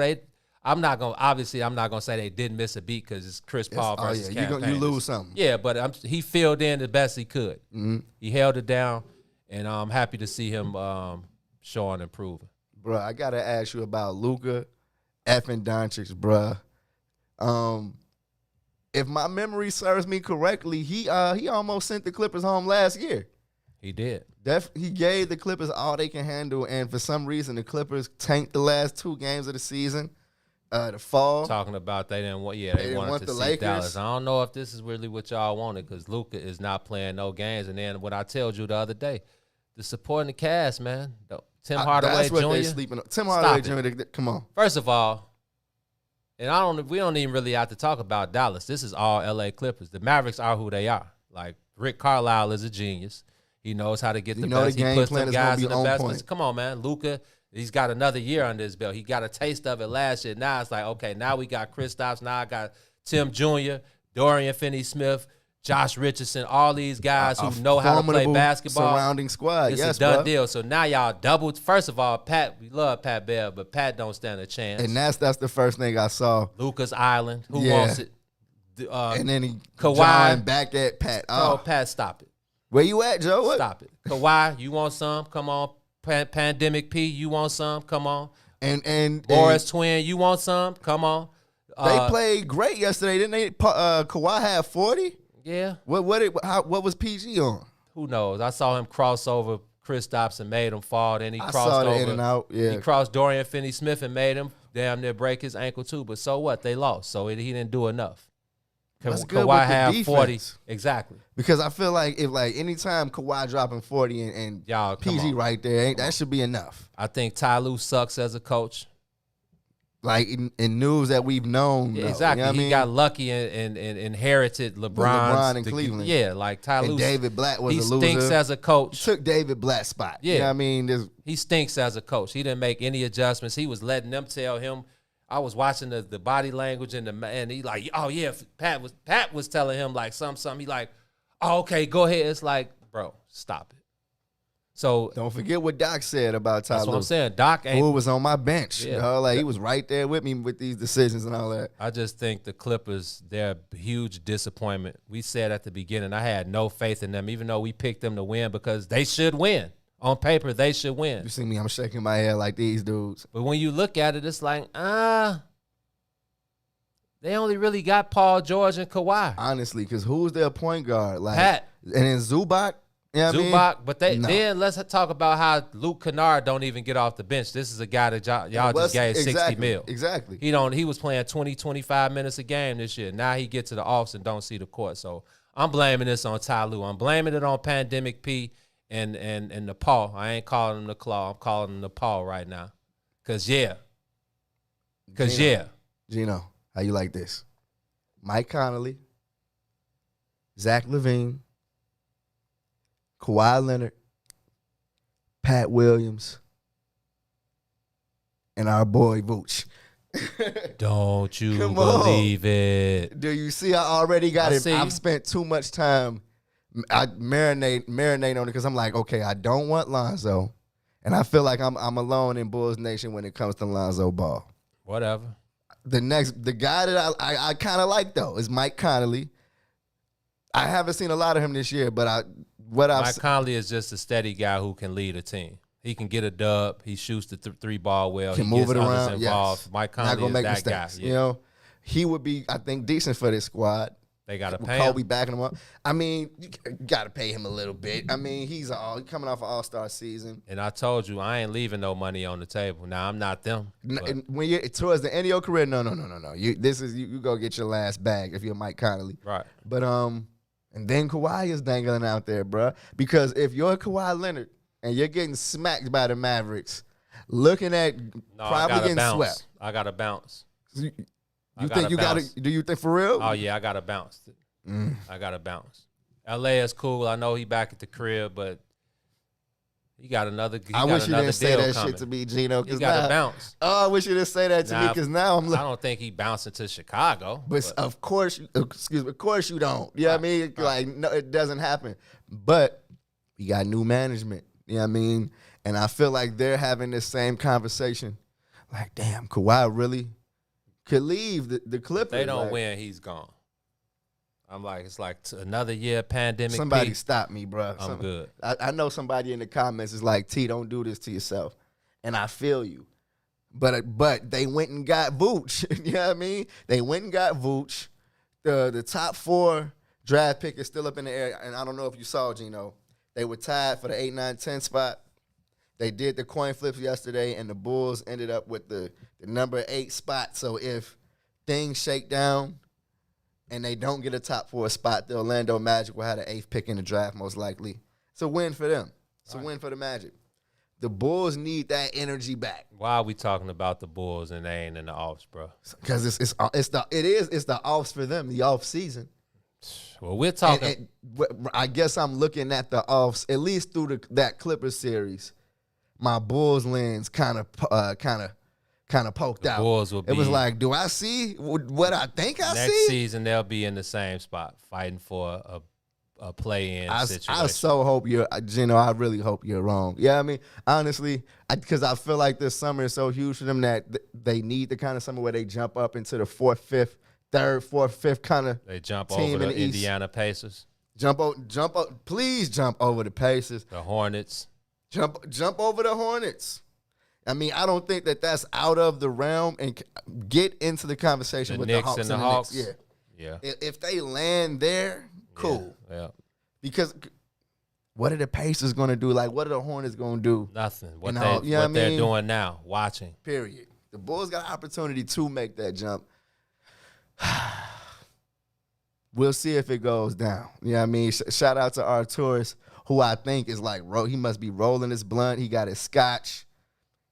I'm not gonna say they didn't miss a beat because it's Chris Paul versus Campaign. You lose something. Yeah, but he filled in the best he could. Mm-hmm. He held it down, and I'm happy to see him showing and improving. Bro, I gotta ask you about Luka effing Doncic, bro. if my memory serves me correctly, he almost sent the Clippers home last year. He did. He gave the Clippers all they can handle, and for some reason, the Clippers tanked the last 2 games of the season. The fall. Talking about they didn't want, they wanted to see Lakers. Dallas. I don't know if this is really what y'all wanted because Luka is not playing no games. And then what I told you the other day, the supporting the cast, man. Tim Hardaway that's what Jr. They sleeping on. Tim Hardaway Jr. Come on. First of all, and we don't even really have to talk about Dallas. This is all LA Clippers. The Mavericks are who they are. Like Rick Carlisle is a genius. He knows how to get the best. He puts them guys in the best position. Come on, man. Luka. He's got another year under his belt. He got a taste of it last year. Now it's like, okay, now we got Kristaps. Now I got Tim Jr., Dorian Finney-Smith, Josh Richardson, all these guys who know how to play basketball. Surrounding squad, It's a done deal. So now y'all doubled. First of all, we love Pat Bev, but Pat don't stand a chance. And that's the first thing I saw. Lucas Island. Who wants it? And then he Kawhi back at Pat. Oh, Pat, stop it. Where you at, Joe? What? Stop it. Kawhi, you want some? Come on. Pandemic P, you want some? Come on. And Boris Twin, you want some? Come on. They played great yesterday, didn't they? Kawhi had 40. Yeah. What was PG on? Who knows? I saw him cross over Kristaps and made him fall. Then he crossed over. In and out. Yeah. He crossed Dorian Finney-Smith and made him damn near break his ankle too. But so what? They lost, so he didn't do enough. That's good Kawhi with the had defense. 40. Exactly. Because I feel like if anytime Kawhi dropping 40 and y'all PG right there, that should be enough. I think Ty Lue sucks as a coach. Like in news that we've known. Yeah, exactly. You know he got lucky and inherited LeBron in Cleveland. Yeah, like Ty Lue. David Blatt was a loser. He stinks as a coach. He took David Blatt's spot. Yeah. You know what I mean? He stinks as a coach. He didn't make any adjustments. He was letting them tell him. I was watching the body language and he like, oh yeah, Pat was telling him like something. He like, oh, okay, go ahead. It's like, bro, stop it. So don't forget what Doc said about Ty Lue. That's what I'm saying. Doc ain't who was on my bench. Yeah. You know, like he was right there with me with these decisions and all that. I just think the Clippers, they're a huge disappointment. We said at the beginning, I had no faith in them, even though we picked them to win because they should win. On paper, they should win. You see me, I'm shaking my head like these dudes. But when you look at it, it's like, they only really got Paul George and Kawhi. Honestly, because who's their point guard? Like Pat. And then Zubac. You know Zubac, but then let's talk about how Luke Kennard don't even get off the bench. This is a guy that y'all just gave 60 mil. Exactly. He was playing 20, 25 minutes a game this year. Now he gets to the offs and don't see the court. So I'm blaming this on Ty Lue. I'm blaming it on Pandemic P and the paw. I ain't calling him the claw. I'm calling him the paw right now. Gino, how you like this? Mike Conley, Zach LaVine, Kawhi Leonard, Pat Williams, and our boy Vooch. Don't you believe it? Do you see I already got it? I've spent too much time marinate on it because I'm like, okay, I don't want Lonzo, and I feel like I'm alone in Bulls Nation when it comes to Lonzo Ball. Whatever. The guy that I kind of like though is Mike Conley. I haven't seen a lot of him this year, but Mike Conley is just a steady guy who can lead a team. He can get a dub. He shoots the three ball well. Can he move gets it others around. involved. Yes. Mike Conley is that mistakes, guy. Yeah. You know, he would be, I think, decent for this squad. They got to pay Kobe him. backing him up. I mean, you got to pay him a little bit. I mean, he's coming off an All-Star season. And I told you, I ain't leaving no money on the table. Now, I'm not them. And when you're towards the end of your career, no. You go get your last bag if you're Mike Conley. Right. But and then Kawhi is dangling out there, bro. Because if you're Kawhi Leonard and you're getting smacked by the Mavericks, looking at probably getting swept. I got to bounce. You think you got to? Do you think for real? Oh yeah, I got to bounce. I got to bounce. LA is cool. I know he back at the crib, but he got another. I wish you didn't say that shit to me, Gino. He got to bounce. Oh, I wish you didn't say that to me because now I'm. I don't think he bouncing to Chicago. But of course, of course you don't. You know what I mean? Like no, it doesn't happen. But we got new management. You know what I mean? And I feel like they're having this same conversation. Like, damn, Kawhi really could leave the Clippers. They don't win, he's gone. I'm like, it's like another year pandemic. Somebody stop me, bro. I'm good. I know somebody in the comments is like, T, don't do this to yourself. And I feel you. But they went and got Vooch. You know what I mean? They went and got Vooch. the top 4 draft pick is still up in the air, and I don't know if you saw, Gino. They were tied for the 8, 9, 10 spot. They did the coin flips yesterday, and the Bulls ended up with the number 8 spot. So if things shake down and they don't get a top 4 spot, the Orlando Magic will have the 8th pick in the draft most likely. It's a win for them. It's a win for the Magic. The Bulls need that energy back. Why are we talking about the Bulls and they ain't in the offs, bro? Because it's the offs for them, the off season. Well, we're talking. And I guess I'm looking at the offs at least through that Clippers series. My Bulls lens kind of poked out. Bulls will it was like, do I see what I think I see? Next season they'll be in the same spot, fighting for a play-in situation. I so hope Gino, I really hope you're wrong. Yeah, I mean, honestly, because I feel like this summer is so huge for them that they need the kind of summer where they jump up into the 4th, 5th, 3rd, 4th, 5th kind of They jump team over in the Indiana Pacers. Jump up, please jump over the Pacers. The Hornets. Jump over the Hornets. I mean, I don't think that's out of the realm, and get into the conversation with Knicks the Hawks and the Hawks. Hawks. Yeah. If they land there, cool. Yeah. Because what are the Pacers going to do? Like, what are the Hornets going to do? Nothing. What You know they're doing now, watching. Period. The Bulls got an opportunity to make that jump. We'll see if it goes down. You know what I mean? Shout out to Arturis, who I think is like, he must be rolling his blunt. He got his scotch.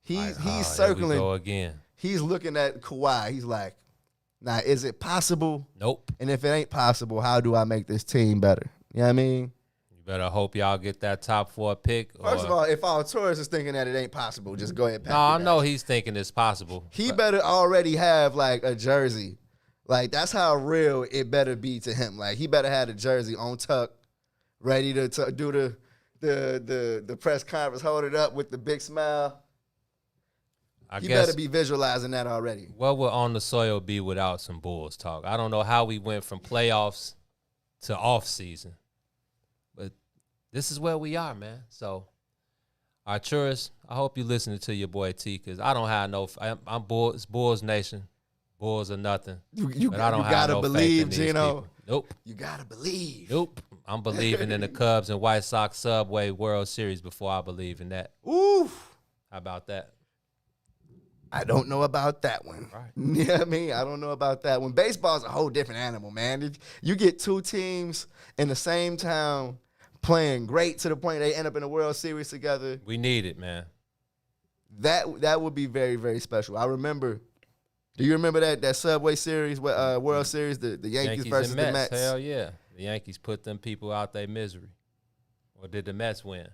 He's circling. Here we go again. He's looking at Kawhi. He's like, now, is it possible? Nope. And if it ain't possible, how do I make this team better? You know what I mean? You better hope y'all get that top 4 pick. First of all, if Arturis is thinking that it ain't possible, just go ahead and pack No, I it know out. he's thinking it's possible. He better already have, like, a jersey. Like, that's how real it better be to him. Like, he better have the jersey on tuck, ready to do the press conference, hold it up with the big smile. I He guess better be visualizing that already. what would On the Soil be without some Bulls talk? I don't know how we went from playoffs to off season, but this is where we are, man. So, Arturis, I hope you listening to your boy T, because I don't have no. I'm Bulls, Bulls Nation, Bulls or nothing. You but I don't have gotta no believe, faith in these Gino. people. Nope. You gotta believe. Nope. I'm believing in the Cubs and White Sox Subway World Series before I believe in that. Oof. How about that? I don't know about that one. Right. You know what I mean? I don't know about that one. Baseball's a whole different animal, man. If you get 2 teams in the same town playing great to the point they end up in a World Series together. We need it, man. That would be very, very special. I remember. Do you remember that Subway Series, World Series, the Yankees versus and the Mets? Hell yeah. The Yankees put them people out their misery. Or did the Mets win?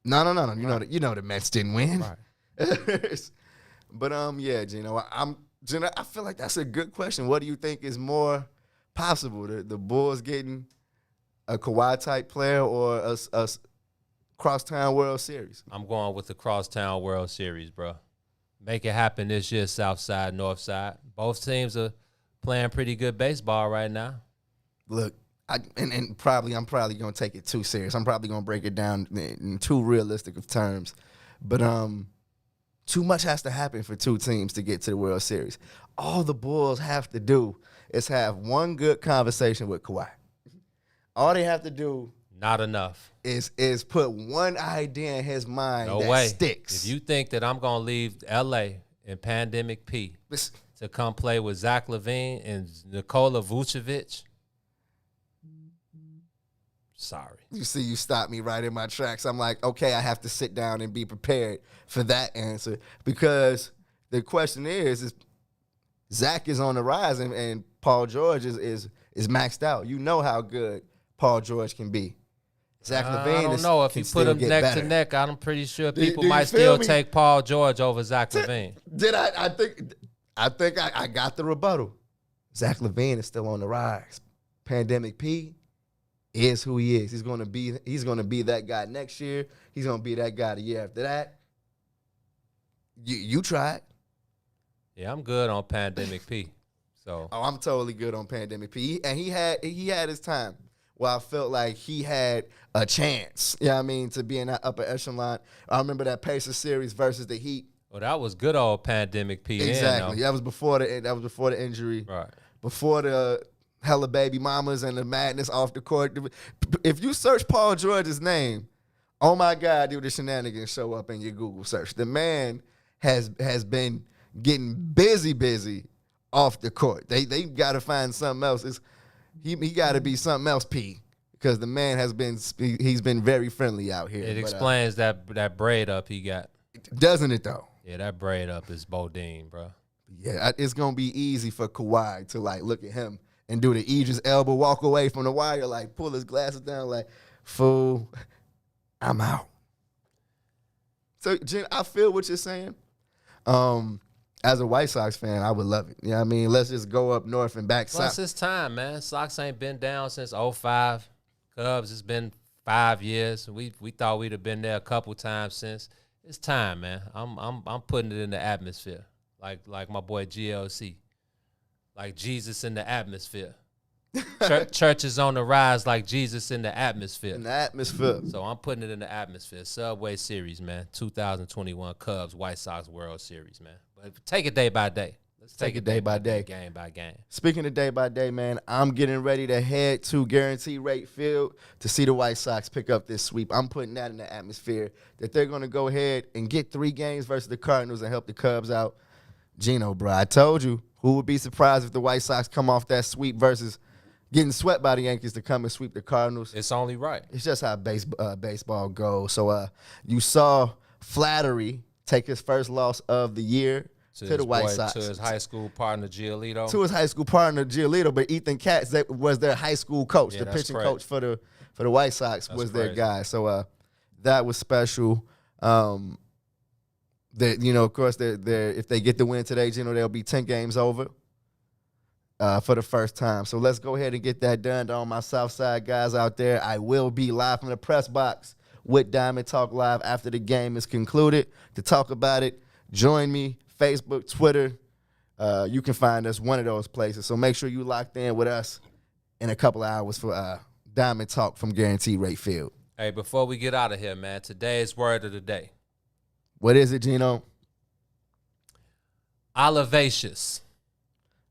No. You know the Mets didn't win. Right. But yeah, Gino, Gino, I feel like that's a good question. What do you think is more possible? The Bulls getting a Kawhi type player or a crosstown World Series? I'm going with the crosstown World Series, bro. Make it happen this year, South Side, North Side. Both teams are playing pretty good baseball right now. Look, I'm probably going to take it too serious. I'm probably going to break it down in too realistic of terms. But too much has to happen for 2 teams to get to the World Series. All the Bulls have to do is have one good conversation with Kawhi. All they have to do Not enough. is put one idea in his mind No that way. sticks. If you think that I'm going to leave L.A. in Pandemic P to come play with Zach LaVine and Nikola Vucevic, sorry. You see, you stopped me right in my tracks. I'm like, okay, I have to sit down and be prepared for that answer, because the question is Zach is on the rise and Paul George is maxed out. You know how good Paul George can be. Zach LaVine I don't know. If you put them neck to neck, I'm pretty sure people might still take Paul George over Zach LaVine. I think I got the rebuttal. Zach LaVine is still on the rise. Pandemic P is who he is. He's gonna be that guy next year. He's gonna be that guy the year after that. You tried. Yeah, I'm good on Pandemic P. So I'm totally good on Pandemic P. And he had his time where I felt like he had a chance. You know what I mean, to be in that upper echelon. I remember that Pacers series versus the Heat. Well, that was good old Pandemic P. Exactly. That was before the injury. Right. Before the hella baby mamas and the madness off the court. If you search Paul George's name, oh my God, do the shenanigans show up in your Google search. The man has been getting busy off the court. They got to find something else. He got to be something else, P, because the man he's been very friendly out here. It explains that braid up he got. Doesn't it though? Yeah, that braid up is Bodine, bro. Yeah, it's gonna be easy for Kawhi to like look at him and do the Idris Elba walk away from the wire, like pull his glasses down, like, fool, I'm out. So, Jen, I feel what you're saying. As a White Sox fan, I would love it. You know what I mean? Let's just go up north and back south. Plus, it's time, man. Sox ain't been down since 2005. Cubs, it's been 5 years. We thought we'd have been there a couple times since. It's time, man. I'm putting it in the atmosphere, like my boy GLC, like Jesus in the atmosphere. Church is on the rise like Jesus in the atmosphere. In the atmosphere. So I'm putting it in the atmosphere. Subway Series, man. 2021 Cubs White Sox World Series, man. But take it day by day. Let's take it day by day, game by game. Speaking of day by day, man, I'm getting ready to head to Guaranteed Rate Field to see the White Sox pick up this sweep. I'm putting that in the atmosphere that they're going to go ahead and get 3 games versus the Cardinals and help the Cubs out. Gino, bro, I told you, who would be surprised if the White Sox come off that sweep versus getting swept by the Yankees to come and sweep the Cardinals? It's only right. It's just how baseball goes. So you saw Flattery take his first loss of the year to the White Sox. To his high school partner, Giolito. But Ethan Katz that was their high school coach. The pitching coach for the White Sox was their guy. So that was special. Of course, if they get the win today, they'll be 10 games over for the first time. So let's go ahead and get that done to all my Southside guys out there. I will be live from the press box with Diamond Talk Live after the game is concluded to talk about it. Join me. Facebook, Twitter, you can find us one of those places. So make sure you locked in with us in a couple of hours for Diamond Talk from Guaranteed Rate Field. Hey, before we get out of here, man, today's word of the day. What is it, Gino? Olivaceous.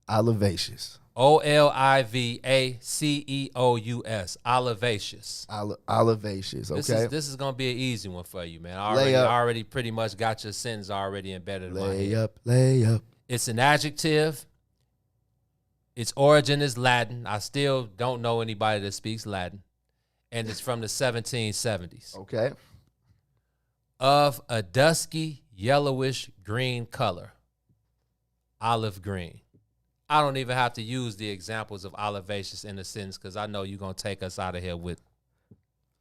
Olivaceous. Olivaceous. Olivaceous. Olivaceous, okay. This is going to be an easy one for you, man. I already pretty much got your sentence already embedded in my head. Lay up. It's an adjective. Its origin is Latin. I still don't know anybody that speaks Latin. And it's from the 1770s. Okay. Of a dusky, yellowish green color. Olive green. I don't even have to use the examples of olivaceous in a sentence because I know you're going to take us out of here with.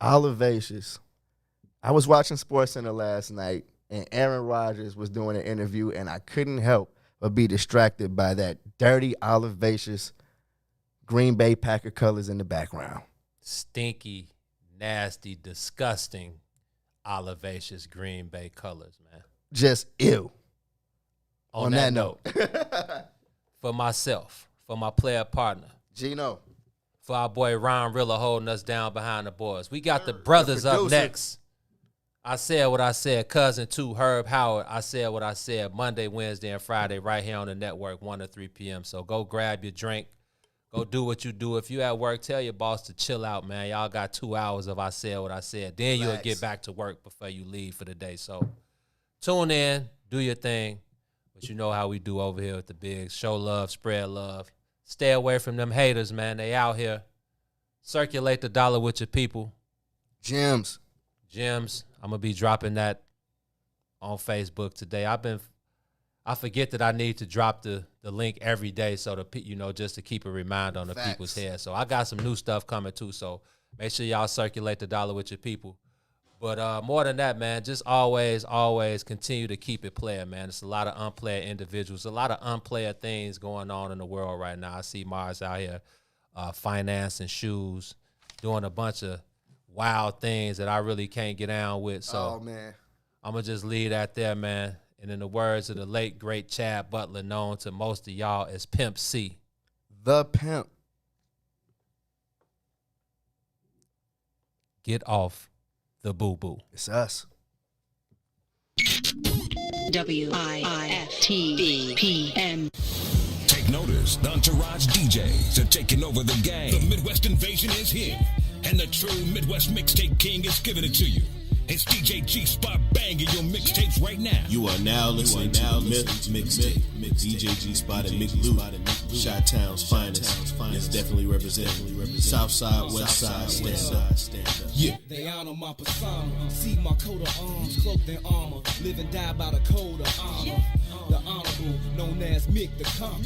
Olivaceous. I was watching SportsCenter last night, and Aaron Rodgers was doing an interview, and I couldn't help but be distracted by that dirty, olivaceous Green Bay Packer colors in the background. Stinky, nasty, disgusting, olivaceous Green Bay colors, man. Just ew. On that note. For myself, for my player partner, Gino, for our boy Ron Rilla holding us down behind the boards. We got the brothers up next. I said what I said. Cousin 2, Herb Howard. I said what I said Monday, Wednesday, and Friday right here on the network, 1 to 3 p.m. So go grab your drink. Go do what you do. If you at work, tell your boss to chill out, man. Y'all got 2 hours of I said what I said. Then you'll get back to work before you leave for the day. So tune in. Do your thing. But you know how we do over here with the Bigs. Show love, spread love. Stay away from them haters, man. They out here. Circulate the dollar with your people. Gems. I'm going to be dropping that on Facebook today. I forget that I need to drop the link every day so just to keep a reminder on the people's head. So I got some new stuff coming too. So make sure y'all circulate the dollar with your people. But more than that, man, just always continue to keep it player, man. It's a lot of unplayer individuals, a lot of unplayer things going on in the world right now. I see Mars out here financing shoes, doing a bunch of wild things that I really can't get down with. So man, I'm going to just leave that there, man. And in the words of the late, great Chad Butler, known to most of y'all as Pimp C. The Pimp. Get off the boo-boo. It's us. WIFTBPM. notice, the Entourage DJs are taking over the game. The Midwest invasion is here, and the true Midwest mixtape king is giving it to you. It's DJ G-Spot banging your mixtapes right now. You are now listening to the Myth Mixtape. DJ G-Spot and Mick Luke, Chi-Town's finest. It's definitely representing Southside, Westside, stand up. Yeah. They honor my persona, see my coat of arms, cloaked in armor, live and die by the code of honor. The honorable, known as Mick the Conqueror.